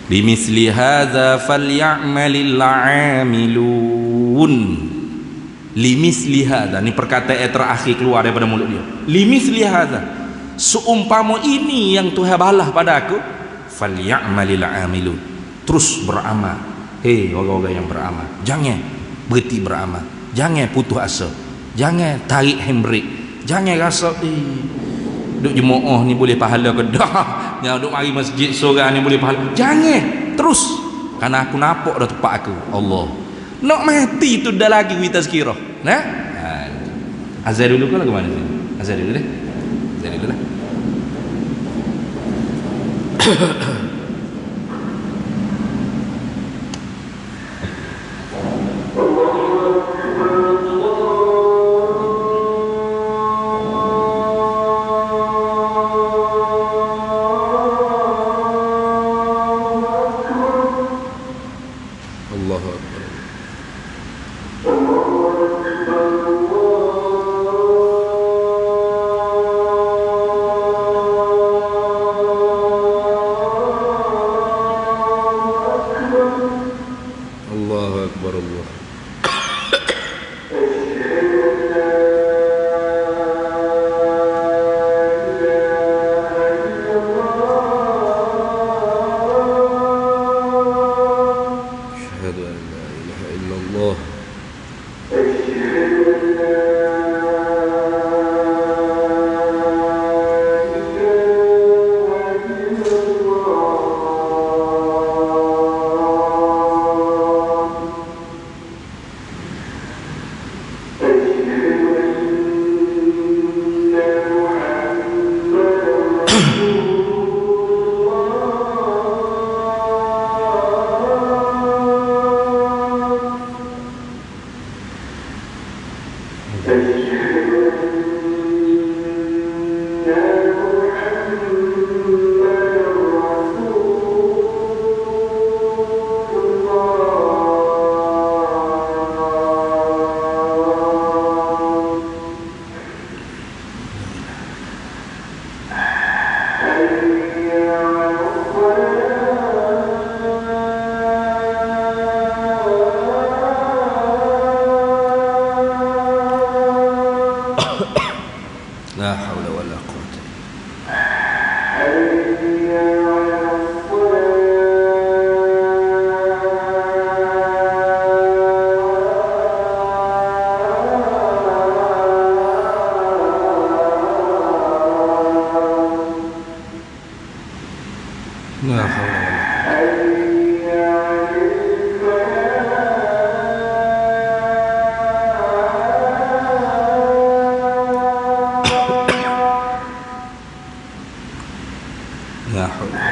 Speaker 1: Bimisli hadza falyamalil amilun. Limisli hadza ni perkataan terakhir keluar daripada mulut dia. Limisli hadza, seumpama ini yang Tuhan balas pada aku, falyamalil amilun. Terus beramal. Orang-orang yang beramal, jangan berhenti beramal, jangan putus asa, jangan tarik handbrake, jangan rasa duk jemaah ni boleh pahala ke dah, yang duk mari masjid seorang ni boleh pahala. Jangan terus, kerana aku nampak dah tempat aku. Allah nak mati tu dah lagi kita sekira. Azhar dulu ke lagu mana sini? Azhar dulu deh. Azhar dulu lah. La haula wala la haula.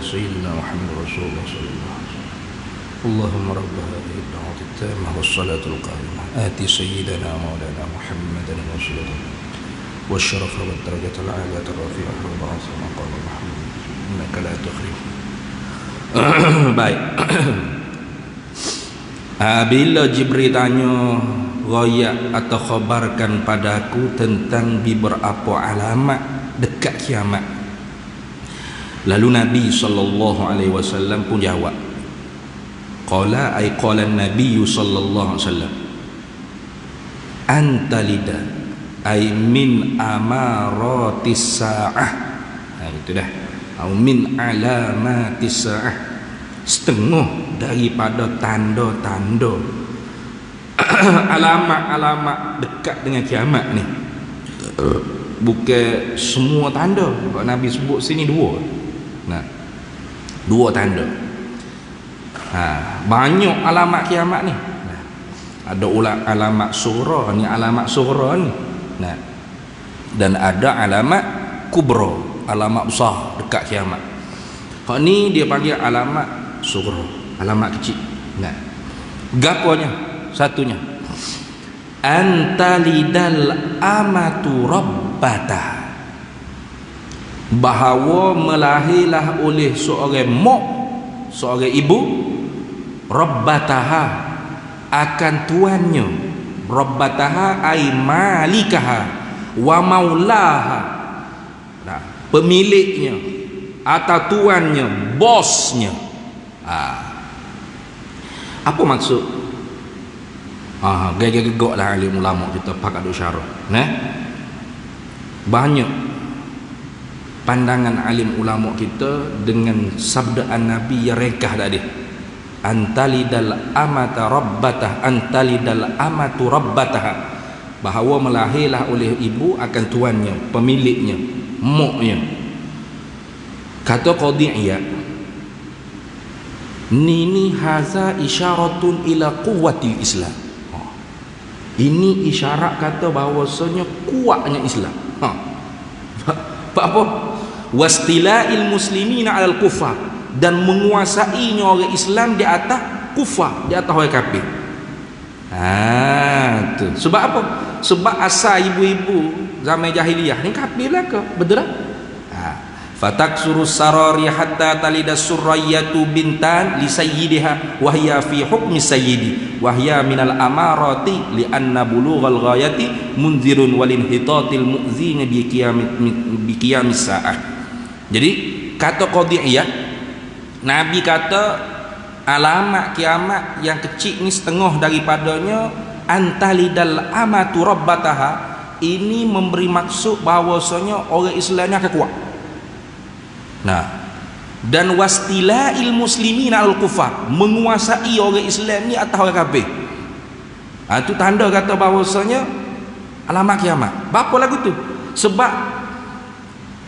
Speaker 1: سيدنا محمد رسول الله صلى الله عليه وسلم اللهم رب هذه الدعوة التامة والصلاة القائمة آتي سيدنا مولانا محمدا الوسيلة والشرف والدرجة العالية الرفيعة والبعث مقام محمود إنك لا تخلف. Baik. Bila Jibril tanya royak atau khabarkan padaku tentang beberapa alamat dekat kiamat, lalu Nabi SAW pun jawab, qala ay qala Nabi SAW, antalida ay min amaratis sa'ah. Itu dah, au min alamatis sa'ah, setengah daripada tanda-tanda alamat-alamat dekat dengan kiamat ni. Bukan semua tanda, Nabi sebut sini dua. Nah, dua tanda. Banyak alamat kiamat ni. Ada alamat sughra ni, alamat sughra ni. Nah, dan ada alamat kubra, alamat besar dekat kiamat. Hak ni dia panggil alamat sughra, alamat kecil. Nah, gaponya? Satunya, antalidal amatu rabbata, bahawa melahirlah oleh seorang mak, seorang ibu, rabbataha, akan tuannya, rabbataha ay malikaha wa maulaha, nah, pemiliknya atau tuannya, bosnya. Apa maksud? Gagak-gagak lah alim ulama kita pakai syarah. Nah, banyak pandangan alim ulama kita dengan sabdaan Nabi yang rekah tadi, antalidal amata rabbatah, antalidal amatu rabbatah, bahawa melahirlah oleh ibu akan tuannya, pemiliknya, moknya. Kata Qadhi Iyad, nini haza isyaratun ila quwwatil Islam. Ini isyarat kata bahawasanya kuatnya Islam. Apa? Wastila'il muslimina 'alal kufar, dan menguasainya orang Islam di atas kufar, di atas orang kafir. Tu. Sebab apa? Sebab asal ibu-ibu zaman jahiliyah ni kafir lah ke? Betul tak? Fataksuru sarari hatta talidas surrayatu bintan li sayyidiha wa hiya fi hukmi sayyidi wa hiya minal amarati li anna bulughal ghayati munzirun walin hitatil mu'zina bi qiyamis sa'ah. Jadi kata Qadhi Iyad, Nabi kata alamat kiamat yang kecil ni setengah daripadanya antalidal amatu rabbataha, ini memberi maksud bahawasanya orang Islam ni akan kuat. Nah, dan wastila'il muslimina al kufar, menguasai orang Islam ni atas orang kafir. Itu tanda kata bahawasanya alamat kiamat. Apa lagu tu? Sebab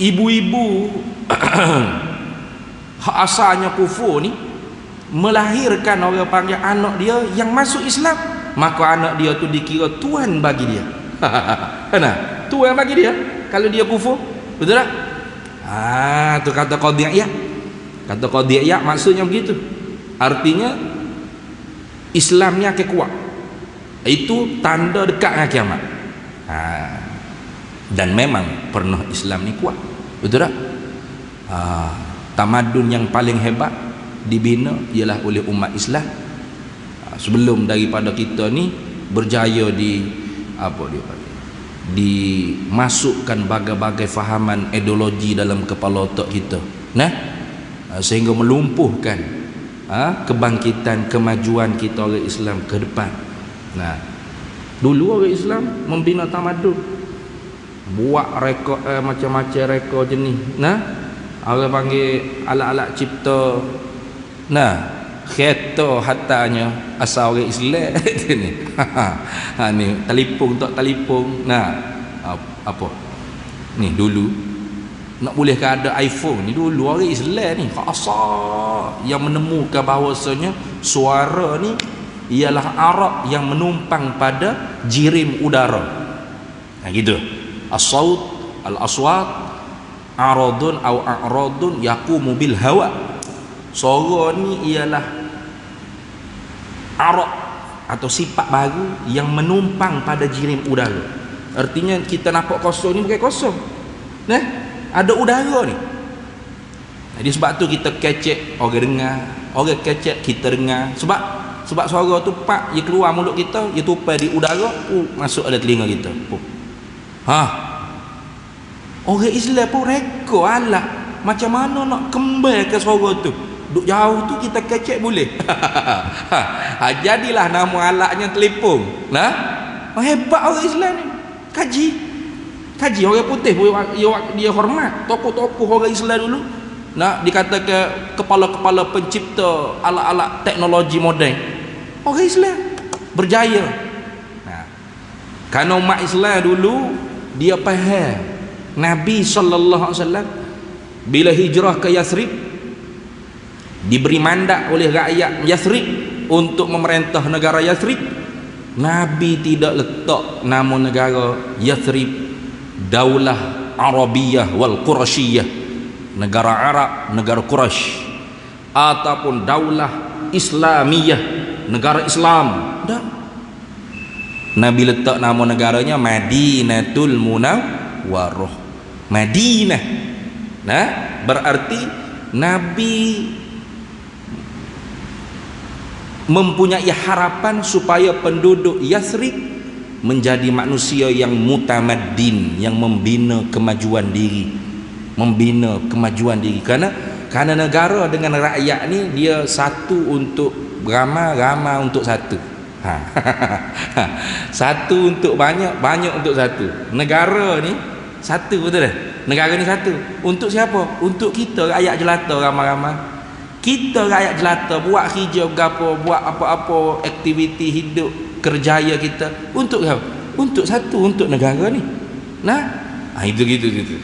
Speaker 1: ibu-ibu asalnya kufur ni melahirkan orang panggil anak dia yang masuk Islam, maka anak dia tu dikira tuan bagi dia. Nah, tuan bagi dia kalau dia kufur. Betul tak? Tu kata Qadhi Iyad. Kata Qadhi Iyad maksudnya begitu. Artinya Islamnya akan kuat. Itu tanda dekat dengan kiamat. Dan memang pernah Islam ni kuat, betul tak? Tamadun yang paling hebat dibina ialah oleh umat Islam sebelum daripada kita ni berjaya dimasukkan bagai-bagai fahaman ideologi dalam kepala otak kita, sehingga melumpuhkan kebangkitan kemajuan kita orang Islam ke depan. Dulu orang Islam membina tamadun, buat rekod macam-macam rekod jenis, orang panggil alat-alat cipta, kereta hatanya asal orang Islam. Ni telefon tak telefon, apa ni dulu nak boleh ke ada iPhone ni, dulu orang Islam ni asal yang menemukan bahawasanya suara ni ialah Arab yang menumpang pada jirim udara. Gitu. As-saut al-aswat aradun au a'radun yaqumu bil hawa. Suara ni ialah Arab atau sifat baru yang menumpang pada jirim udara. Artinya kita nampak kosong ni bukan kosong, ada udara ni. Jadi sebab tu kita kecek orang dengar, orang kecek kita dengar. Sebab suara tu pak dia keluar mulut kita, dia tupai di udara, masuk ada telinga kita. Orang Islam pun reka alat macam mana nak kembangkan suara tu. Duk jauh tu kita kecek boleh. Jadilah nama alatnya telefon. Hebat orang Islam ni. Kaji orang putih dia hormat tokoh-tokoh orang Islam dulu. Dikatakan kepala-kepala pencipta alat-alat teknologi moden. Orang Islam berjaya. Kerana umat Islam dulu dia faham Nabi SAW bila hijrah ke Yathrib, diberi mandat oleh rakyat Yathrib untuk memerintah negara Yathrib. Nabi tidak letak nama negara Yathrib Daulah Arabiyah wal Qurashiyah, negara Arab, negara Quraisy, ataupun Daulah Islamiyah, negara Islam. Tak. Nabi letak nama negaranya Madinatul Munawwarah, Madinah. Berarti Nabi mempunyai harapan supaya penduduk Yathrib menjadi manusia yang mutamaddin, yang membina kemajuan diri, karena negara dengan rakyat ni dia satu untuk ramai untuk satu. Satu untuk banyak, banyak untuk satu. Negara ni satu, betul tak? Negara ni satu. Untuk siapa? Untuk kita rakyat jelata ramai-ramai. Kita rakyat jelata buat kerja gapo, buat apa-apa aktiviti hidup kerjaya kita untuk apa? Untuk satu, untuk negara ni. Itu gitu.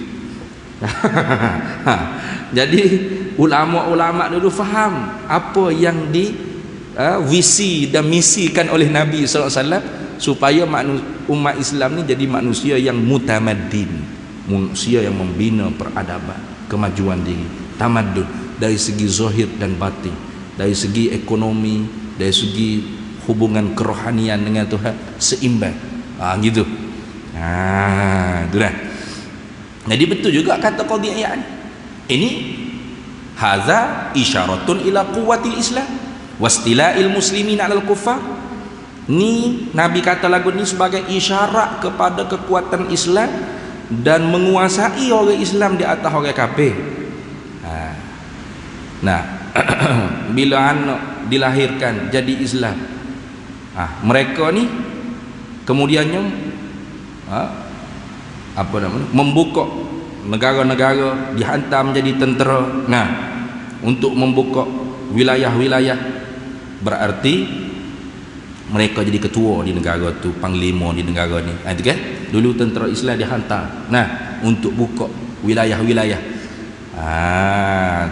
Speaker 1: Jadi ulama-ulama dulu faham apa yang visi dan misikan oleh Nabi SAW supaya umat Islam ni jadi manusia yang mutamaddin, manusia yang membina peradaban, kemajuan diri, tamadun dari segi zahir dan batin, dari segi ekonomi, dari segi hubungan kerohanian dengan Tuhan seimbang. Gitu. Itulah. Jadi betul juga kata Qadhi Iyad ini, haza isyaratun ila quwwatil Islam wastila'il muslimin 'alal kuffar. Ni Nabi kata lagu ni sebagai isyarat kepada kekuatan Islam dan menguasai orang Islam di atas orang kafir. Bila anak dilahirkan jadi Islam, mereka ni kemudiannya membuka negara-negara, dihantar menjadi tentera untuk membuka wilayah-wilayah. Berarti mereka jadi ketua di negara tu, panglima di negara ni. Itu kan dulu tentera Islam dihantar untuk buka wilayah-wilayah.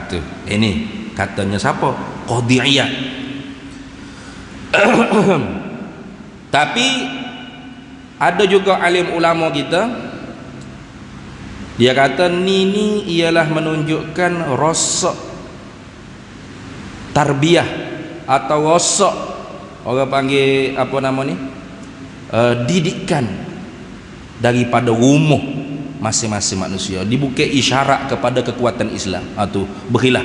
Speaker 1: Tu ini katanya siapa? Qadhi Iyad. Tapi ada juga alim ulama kita, dia kata ni ialah menunjukkan rosak tarbiyah atau rosak, orang panggil apa nama ni, didikan daripada rumah masing-masing manusia, dibuka isyarat kepada kekuatan Islam. Tu berilah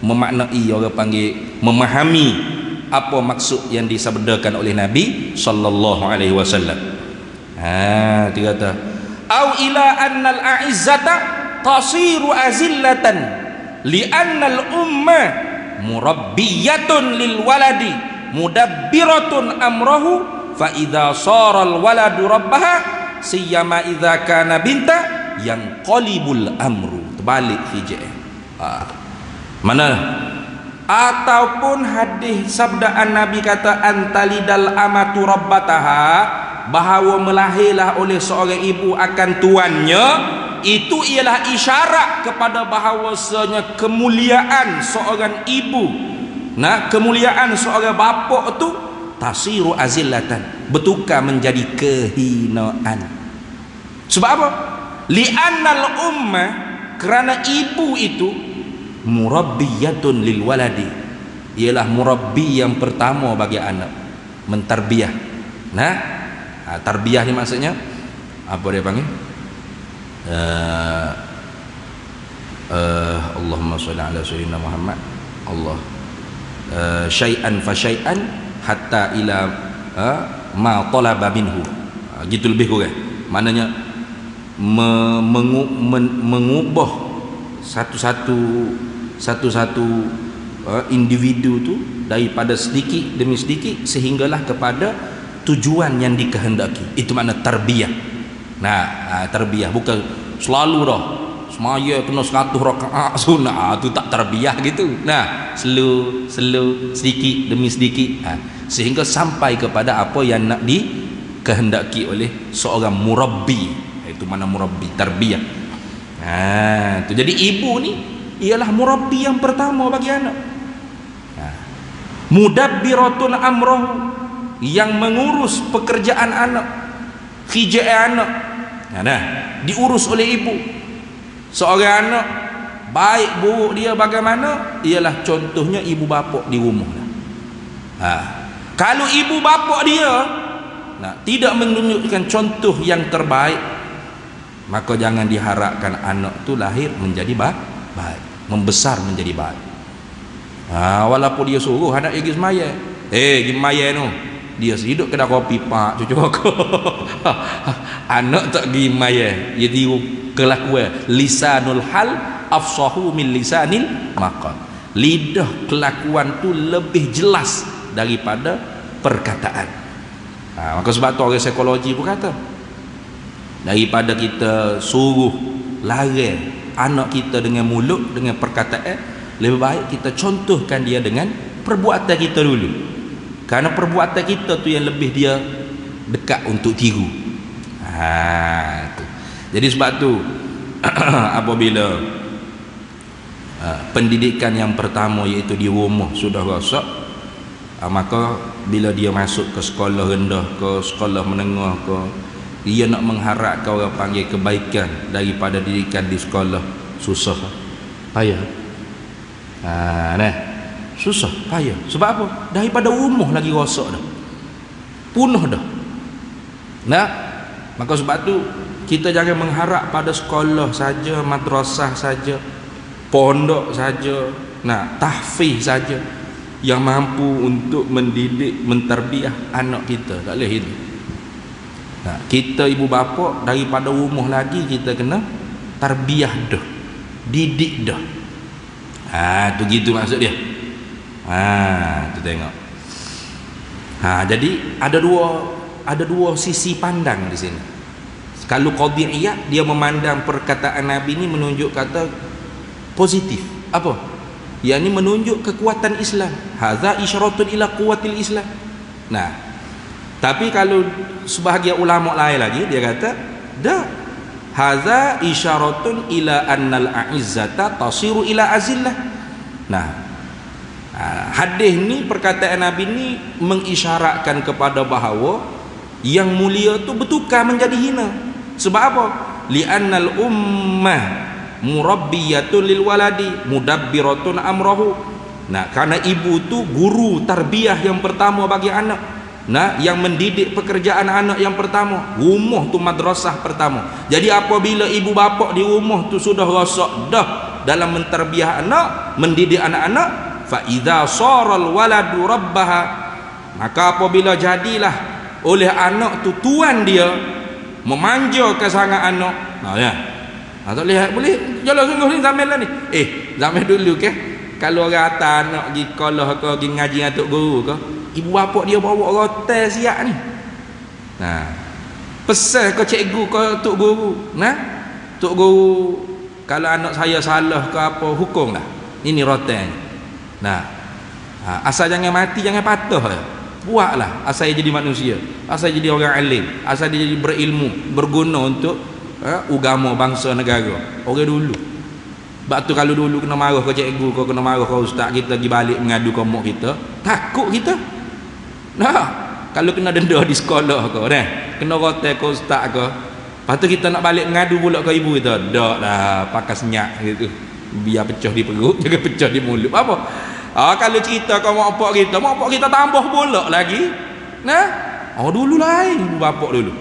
Speaker 1: memaknai, orang panggil memahami apa maksud yang disabdakan oleh Nabi sallallahu alaihi wasallam. Dia kata au ila annal a'izzata tasiru azillatan li annal umma murabbiyatun lil waladi mudabbiratun amrahu fa idza sara al waladu rabbaha siyama idza kana binta yang qalibul amru. Terbalik hijab. Mana ataupun hadis sabdaan Nabi kata antalidal amatu rabbataha, bahawa melahirlah oleh seorang ibu akan tuannya, itu ialah isyarat kepada bahawasanya kemuliaan seorang ibu, kemuliaan seorang bapa itu tasiru azillatan, bertukar menjadi kehinaan. Sebab apa? Li'annal ummah, kerana ibu itu murabbiyatun lil waladi, ialah murabbi yang pertama bagi anak, mentarbiyah. Tarbiyah ni maksudnya apa dia panggil? Allahumma shalli ala sayyidina Muhammad. Allah syai'an fa syai'an hatta ila ma talaba minhu. Gitu lebih kurang. Maknanya mengubah satu-satu individu tu daripada sedikit demi sedikit sehinggalah kepada tujuan yang dikehendaki. Itu makna tarbiyah. Tarbiyah bukan selalu dah semaya kena 100 rakaat sunat, tu tak tarbiyah gitu. Slow sedikit demi sedikit sehingga sampai kepada apa yang nak dikehendaki oleh seorang murabbi. Itu mana murabbi, tarbiyah. Tu jadi ibu ni ialah murabbi yang pertama bagi anak. Mudabbiratun amrahu, yang mengurus pekerjaan anak, hijab anak. Diurus oleh ibu. Seorang anak baik buruk dia bagaimana, ialah contohnya ibu bapa di rumah. Kalau ibu bapa dia tidak menunjukkan contoh yang terbaik, maka jangan diharapkan anak tu lahir menjadi baik, membesar menjadi baik. Walaupun dia suruh anak pergi semaya, pergi semaya tu, dia hidup kedai kopi pak cucu aku. Anak tak pergi semaya, dia tiru kelakuan. Lisanul hal afsahu min lisanil maqal. Lidah kelakuan tu lebih jelas daripada perkataan. Maka sebab tu orang psikologi pun kata, daripada kita suruh larang anak kita dengan mulut, dengan perkataan, lebih baik kita contohkan dia dengan perbuatan kita dulu. Kerana perbuatan kita tu yang lebih dia dekat untuk tiru. Tu. Jadi sebab tu apabila pendidikan yang pertama iaitu di rumah sudah rosak, maka bila dia masuk ke sekolah rendah, ke sekolah menengah, ke dia nak mengharapkan orang panggil kebaikan daripada didikan di sekolah, susah, payah. Susah, payah. Sebab apa? Daripada rumah lagi rosak dah, punah dah. Maka sebab tu kita jangan mengharap pada sekolah saja, madrasah saja, pondok saja, tahfiz saja yang mampu untuk mendidik, mentarbiah anak kita. Tak boleh itu. Kita ibu bapa daripada rumah lagi kita kena tarbiah dah, didik dah. Tu gitu maksud dia. Tu tengok. Jadi ada dua sisi pandang di sini. Kalau qadhiyah, dia memandang perkataan Nabi ini menunjuk kata positif. Apa? Yang ini menunjuk kekuatan Islam. Hadza isyaratun ila quwwatil Islam. Tapi kalau sebahagian ulama lain lagi dia kata dah, hadza isyaratun ila annal a'izzata tasiru ila azillah. Hadis ni, perkataan Nabi ni mengisyaratkan kepada bahawa yang mulia tu bertukar menjadi hina. Sebab apa? Li'annal ummah murabbiyatun lil waladi mudabbiratun amrahu. Karena ibu tu guru tarbiyah yang pertama bagi anak. Nah, yang mendidik pekerjaan anak yang pertama, rumah tu madrasah pertama. Jadi apabila ibu bapa di rumah tu sudah rosak dah dalam menterbiah anak, mendidik anak-anak, fa idza saral waladu rabbaha, maka apabila jadilah oleh anak tu tuan dia, memanjakan sangat anak. Ya. Tak lihat boleh jalan sungguh ni zaman lah ni. Zaman dulu ke, kalau orang hantar anak pergi sekolah ke, pergi ngaji dengan tok guru ke, ibu bapa dia bawa rotel siap ni. Nah, pesan ke cikgu ke tok guru. Nah, tok guru kalau anak saya salah ke apa, hukum lah. Ini rotel. Nah, asal jangan mati, jangan patah lah. Buatlah asal dia jadi manusia, asal jadi orang alim, asal dia jadi berilmu, berguna untuk agama, bangsa, negara. Orang dulu. Sebab tu kalau dulu kena marah ke cikgu, kau kena marah ke ustaz, kita pergi balik mengadu ke mak kita, takut kita. Nah, kalau kena denda di sekolah ke, kena rotel ke ustaz ke, lepas tu kita nak balik mengadu pula ke ibu kita, dak lah, pakai senyak gitu, biar pecah di perut, jangan pecah di mulut. Apa? Kalau cerita ke mak pak kita tambah pula lagi. Nah, dulu lain ibu bapa dulu.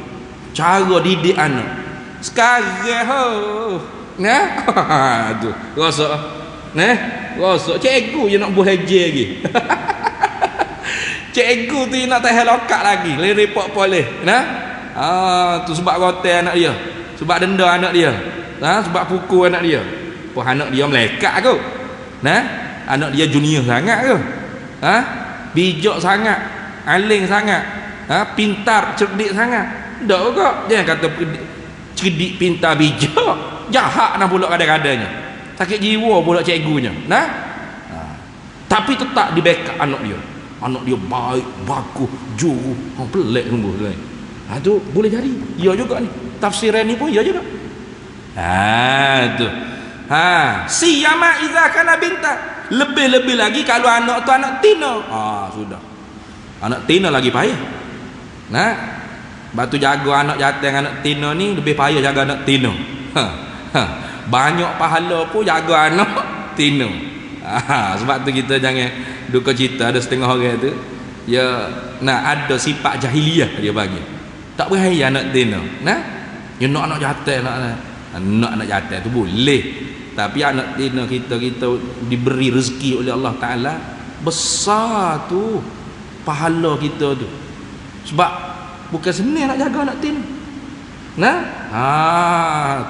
Speaker 1: Cara didik anak. Sekarang nah, tu rasa rasa cikgu je nak buat haji lagi. Cikgu tu nak tahan lokak lagi, repot boleh. Tu sebab rotel anak dia, sebab denda anak dia, sebab pukul anak dia. Apa anak dia melekat ke? Anak dia junior sangat ke? Bijak sangat, aling sangat, pintar, cerdik sangat. Tak ke? Jangan kata cerdik, pintar, bijak, jahat nak pula kadang-kadangnya, sakit jiwa pula cikgunya. Tapi tetap di backup anak dia baik, bagus, juru, pelik sungguh lain. Tu boleh jadi ya juga ni, tafsiran ni pun ya juga. Tu siyama iza kana binta, lebih-lebih lagi kalau anak tu anak tina. Sudah anak tina lagi payah. Batu jaga anak jateng anak tina ni lebih payah jaga anak tina. Banyak pahala pun jaga anak tina. Sebab tu kita jangan duka cita ada setengah orang tu ya nak ada sifat jahiliah dia bagi. Tak bahaya anak tina. Ya nak anak jateng nak anak jateng tu boleh. Tapi anak tina kita diberi rezeki oleh Allah Taala besar tu pahala kita tu. Sebab bukan senang nak jaga anak tina.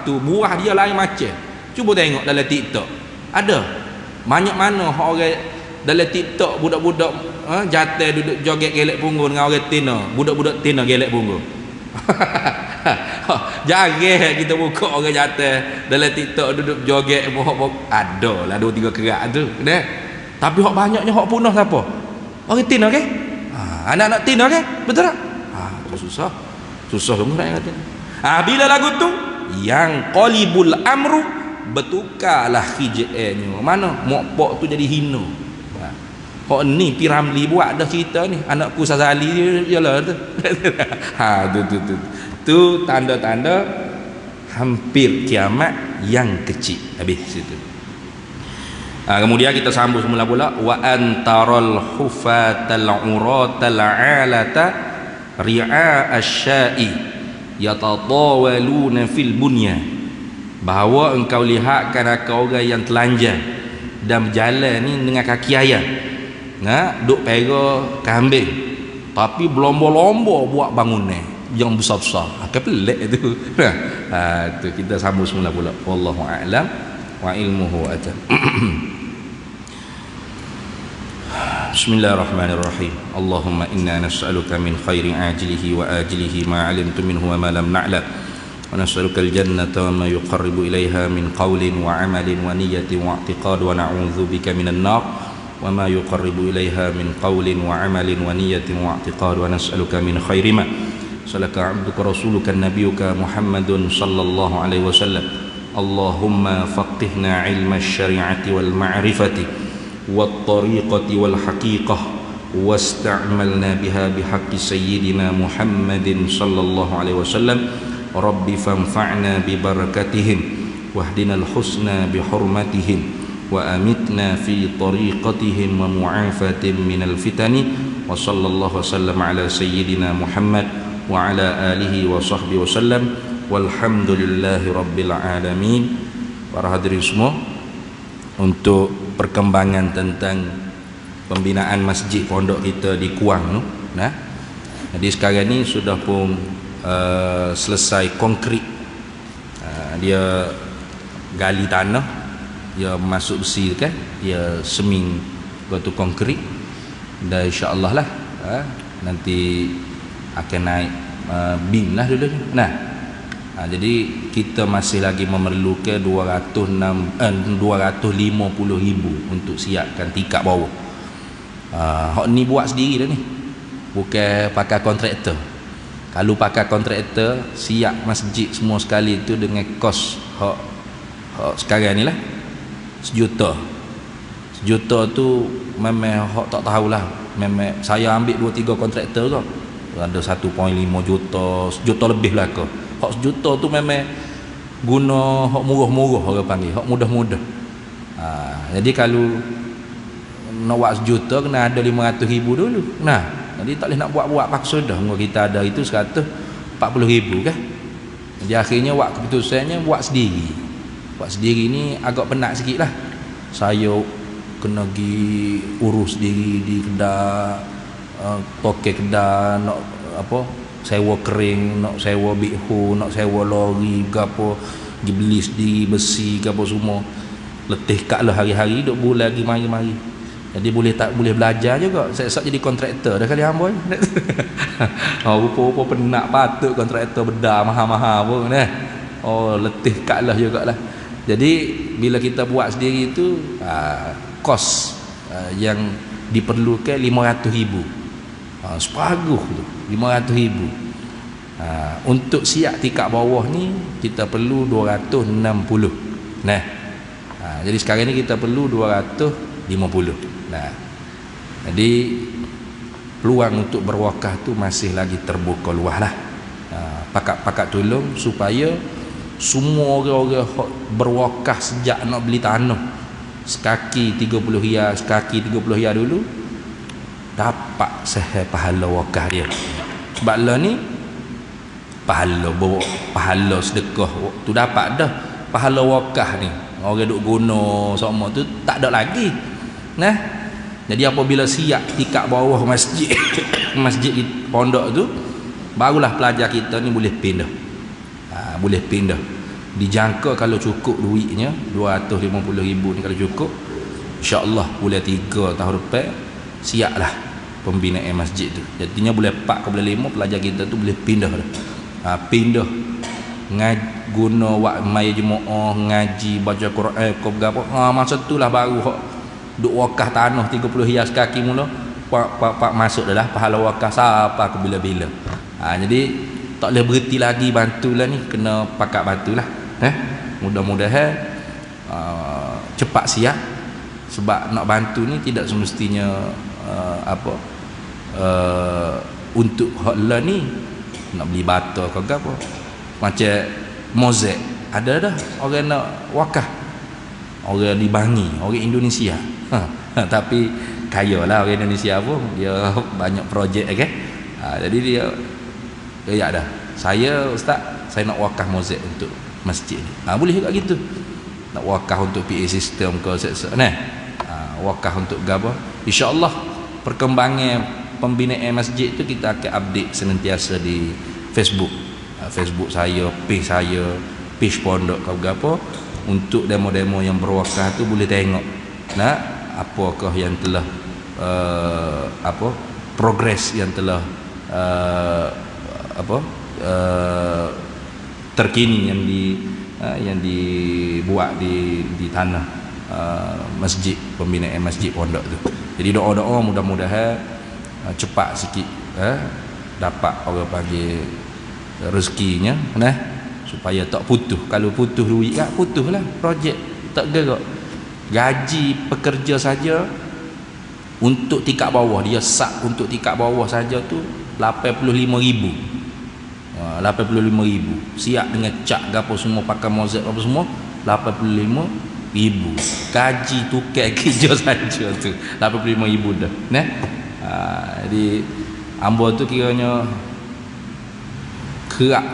Speaker 1: Tu buah dia lain macam. Cuba tengok dalam TikTok. Ada banyak mana orang dalam TikTok budak-budak jatah duduk joget gelek punggung dengan orang tina, budak-budak tina gelek punggung. Jarang kita buka orang jatah dalam TikTok duduk joget ada lah 2-3 kerak tu. Tapi hak banyaknya hak punah siapa? Orang tina ke? Anak-anak tina ke? Betul tak? Susah sungguh nak kata. Bila lagu tu yang qalibul amru, bertukarlah KJN-nya. Mana mak pak tu jadi hina. Hak ni Piramli buat dah cerita ni, anakku Sazali yalah tu. Tu tanda-tanda hampir kiamat yang kecil. Habis situ. Kemudian kita sambung semula pula, wa antaral hufatal uratal alata ri'a asya'i yatatawaluna fil bunya, bahawa engkau lihatkan orang yang telanjang dan berjalan ni dengan kaki ayam, duk pera kambing tapi berlomba-lomba buat bangunan yang besar-besar. Pelik tu. Tu kita sambung semula pula. Wallahu a'lam wa ilmuhu atam. Bismillahirrahmanirrahim. Allahumma inna nas'aluka min khairi ajilihi wa ajilihi ma 'alimtu minhu wa ma lam na'lam, wa nas'aluka al-jannata wa ma yuqarribu ilayha min qawlin wa 'amalin wa niyyatin wa i'tiqad, wa na'udzu bika minan nar wa ma yuqarribu ilayha min qawlin wa 'amalin wa niyyatin wa i'tiqad, wa nas'aluka min khairi ma salaka 'abduka rasuluka nabiyyuka Muhammadun sallallahu alaihi wasallam. Allahumma faqihna 'ilma asy-syari'ati wal ma'rifati والطريقة والحقيقة واستعملنا بها بحق سيدنا محمد صلى الله عليه وسلم. رب فانفعنا ببركتهم واهدنا الحسنى بحرمتهم وأمتنا في طريقتهم ومعافاة من الفتن wa sallallahu wasallam ala sayyidina Muhammad wa ala alihi wa sahbihi wasallam walhamdulillahi rabbil alamin. Para hadirin semua, untuk perkembangan tentang pembinaan masjid pondok kita di Kuang, nah, jadi sekarang ni sudah pun selesai konkrit. Dia gali tanah, dia masuk besi kan, dia seming batu konkrit, dan insya-Allah lah nanti akan naik bim lah dulu. Nah, jadi kita masih lagi memerlukan 250,000 untuk siapkan tingkat bawah. Hak ni buat sendiri dah ni, bukan pakai kontraktor. Kalau pakai kontraktor, siap masjid semua sekali tu dengan kos hak sekarang ni lah sejuta tu memang hak tak tahulah. Memang saya ambil 2-3 kontraktor tu ada 1.5 juta, sejuta lebih lah ke. Hak sejuta tu memang guna hak murah-murah orang panggil, hak mudah-mudah. Jadi kalau nak buat sejuta kena ada 500,000 dulu. Nah, jadi tak boleh nak buat paksa dah. Kita ada itu 140,000 kan. Jadi akhirnya buat keputusannya buat sendiri. Buat sendiri ni agak penat sikit lah. Saya kena pergi urus diri di kedai, tokek kedai, nak apa, sewa kering, nak sewa bikhu, nak sewa lori ke apa, pergi beli sendiri besi ke apa semua. Letih kat lah hari-hari duk bulan lagi mari-mari. Jadi boleh belajar juga. Saya jadi kontraktor dah kali hamba. Rupa-rupa penat patut kontraktor bedah mahal-mahal pun nah. Letih kat lah jugalah. Jadi bila kita buat sendiri tu kos yang diperlukan 500,000. Separuh tu 500,000. Untuk siap tingkat bawah ni kita perlu 260. Nah. Jadi sekarang ni kita perlu 250. Nah, jadi peluang untuk berwakaf tu masih lagi terbuka luas lah. Pakat-pakat tolong supaya semua orang-orang berwakaf sejak nak beli tanah sekaki 30 riyal, sekaki 30 riyal dulu dapat pahala wakaf dia. Sebab lah ni pahala sedekah tu dapat dah. Pahala wakaf ni orang duk guna semua tu tak ada lagi. Nah, jadi apabila siap tingkat bawah masjid masjid di pondok tu, barulah pelajar kita ni boleh pindah. Boleh pindah. Dijangka kalau cukup duitnya 250,000 ni kalau cukup, insya-Allah bulan 3 tahun depan siaplah pembinaan masjid tu. Jadinya bulan 4 ke bulan 5 pelajar kita tu boleh pindah dah. Pindah guna wak mai jemaah ngaji baca Quran ke berapa. Masa itulah baru duk wakaf tanah 30 hias kaki mula pak masuk dah lah pahala wakaf sampai ke bila-bila. Jadi tak boleh berhenti lagi bantulah ni, kena pakat bantulah. Mudah-mudahan cepat siap, sebab nak bantu ni tidak semestinya untuk hak lah ni nak beli bata ke apa. Macam mozaik ada dah orang nak wakaf, orang di Bangi, orang Indonesia. Tapi kaya lah orang Indonesia pun, dia banyak projek kan. Jadi dia ya dah, saya ustaz, saya nak wakaf mozaik untuk masjid ni. Boleh juga gitu. Nak wakaf untuk PA system ke nah. Wakaf untuk apa? Insya-Allah perkembangan pembinaan masjid tu kita akan update senantiasa di Facebook. Facebook saya, page saya, page pondok ke apa, untuk demo-demo yang berwakaf tu boleh tengok. Nah, apakah yang telah progres yang telah terkini yang dibuat di tanah masjid, pembinaan masjid pondok tu. Jadi doa-doa mudah-mudahan cepat sikit dapat orang panggil rezekinya, nah, supaya tak putus. Kalau putus duit kan putuslah projek, tak gerak. Gaji pekerja saja untuk tingkat bawah, dia sak untuk tingkat bawah saja tu 85,000. 85,000 siap dengan cak gapo semua, pakai mozaik apa semua 85,000. Gaji tukar kerja saja tu 85,000 dah. Nah, Jadi ambo tu kiranya kerak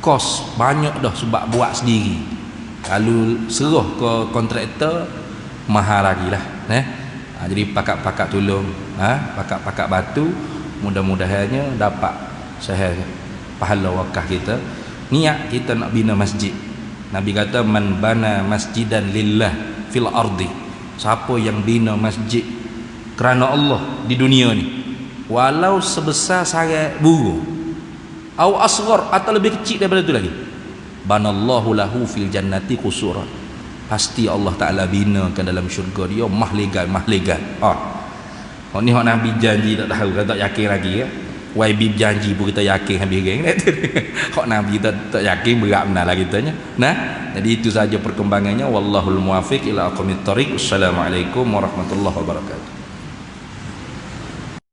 Speaker 1: kos banyak dah sebab buat sendiri. Kalau serah ke kontraktor mahal lagi lah, jadi pakat-pakat tolong, pakat-pakat batu, mudah-mudahannya dapat sahih pahala wakaf kita. Niat kita nak bina masjid. Nabi kata man bana masjidan lillah fil ardi, siapa yang bina masjid kerana Allah di dunia ni, walau sebesar sarai burung, au asghar atau lebih kecil daripada tu lagi, banallahu lahu fil jannati qusura, pasti Allah Taala binakan dalam syurga dia mahligan. Ni hak Nabi janji tak tahu, tak yakin lagi ya. YB janji pun kita yakin habis geng. Hak Nabi tak yakin berat benar lah kitanya. Jadi itu saja perkembangannya. Wallahul muwafiq ila aqwamit thoriq. Wassalamualaikum warahmatullahi wabarakatuh.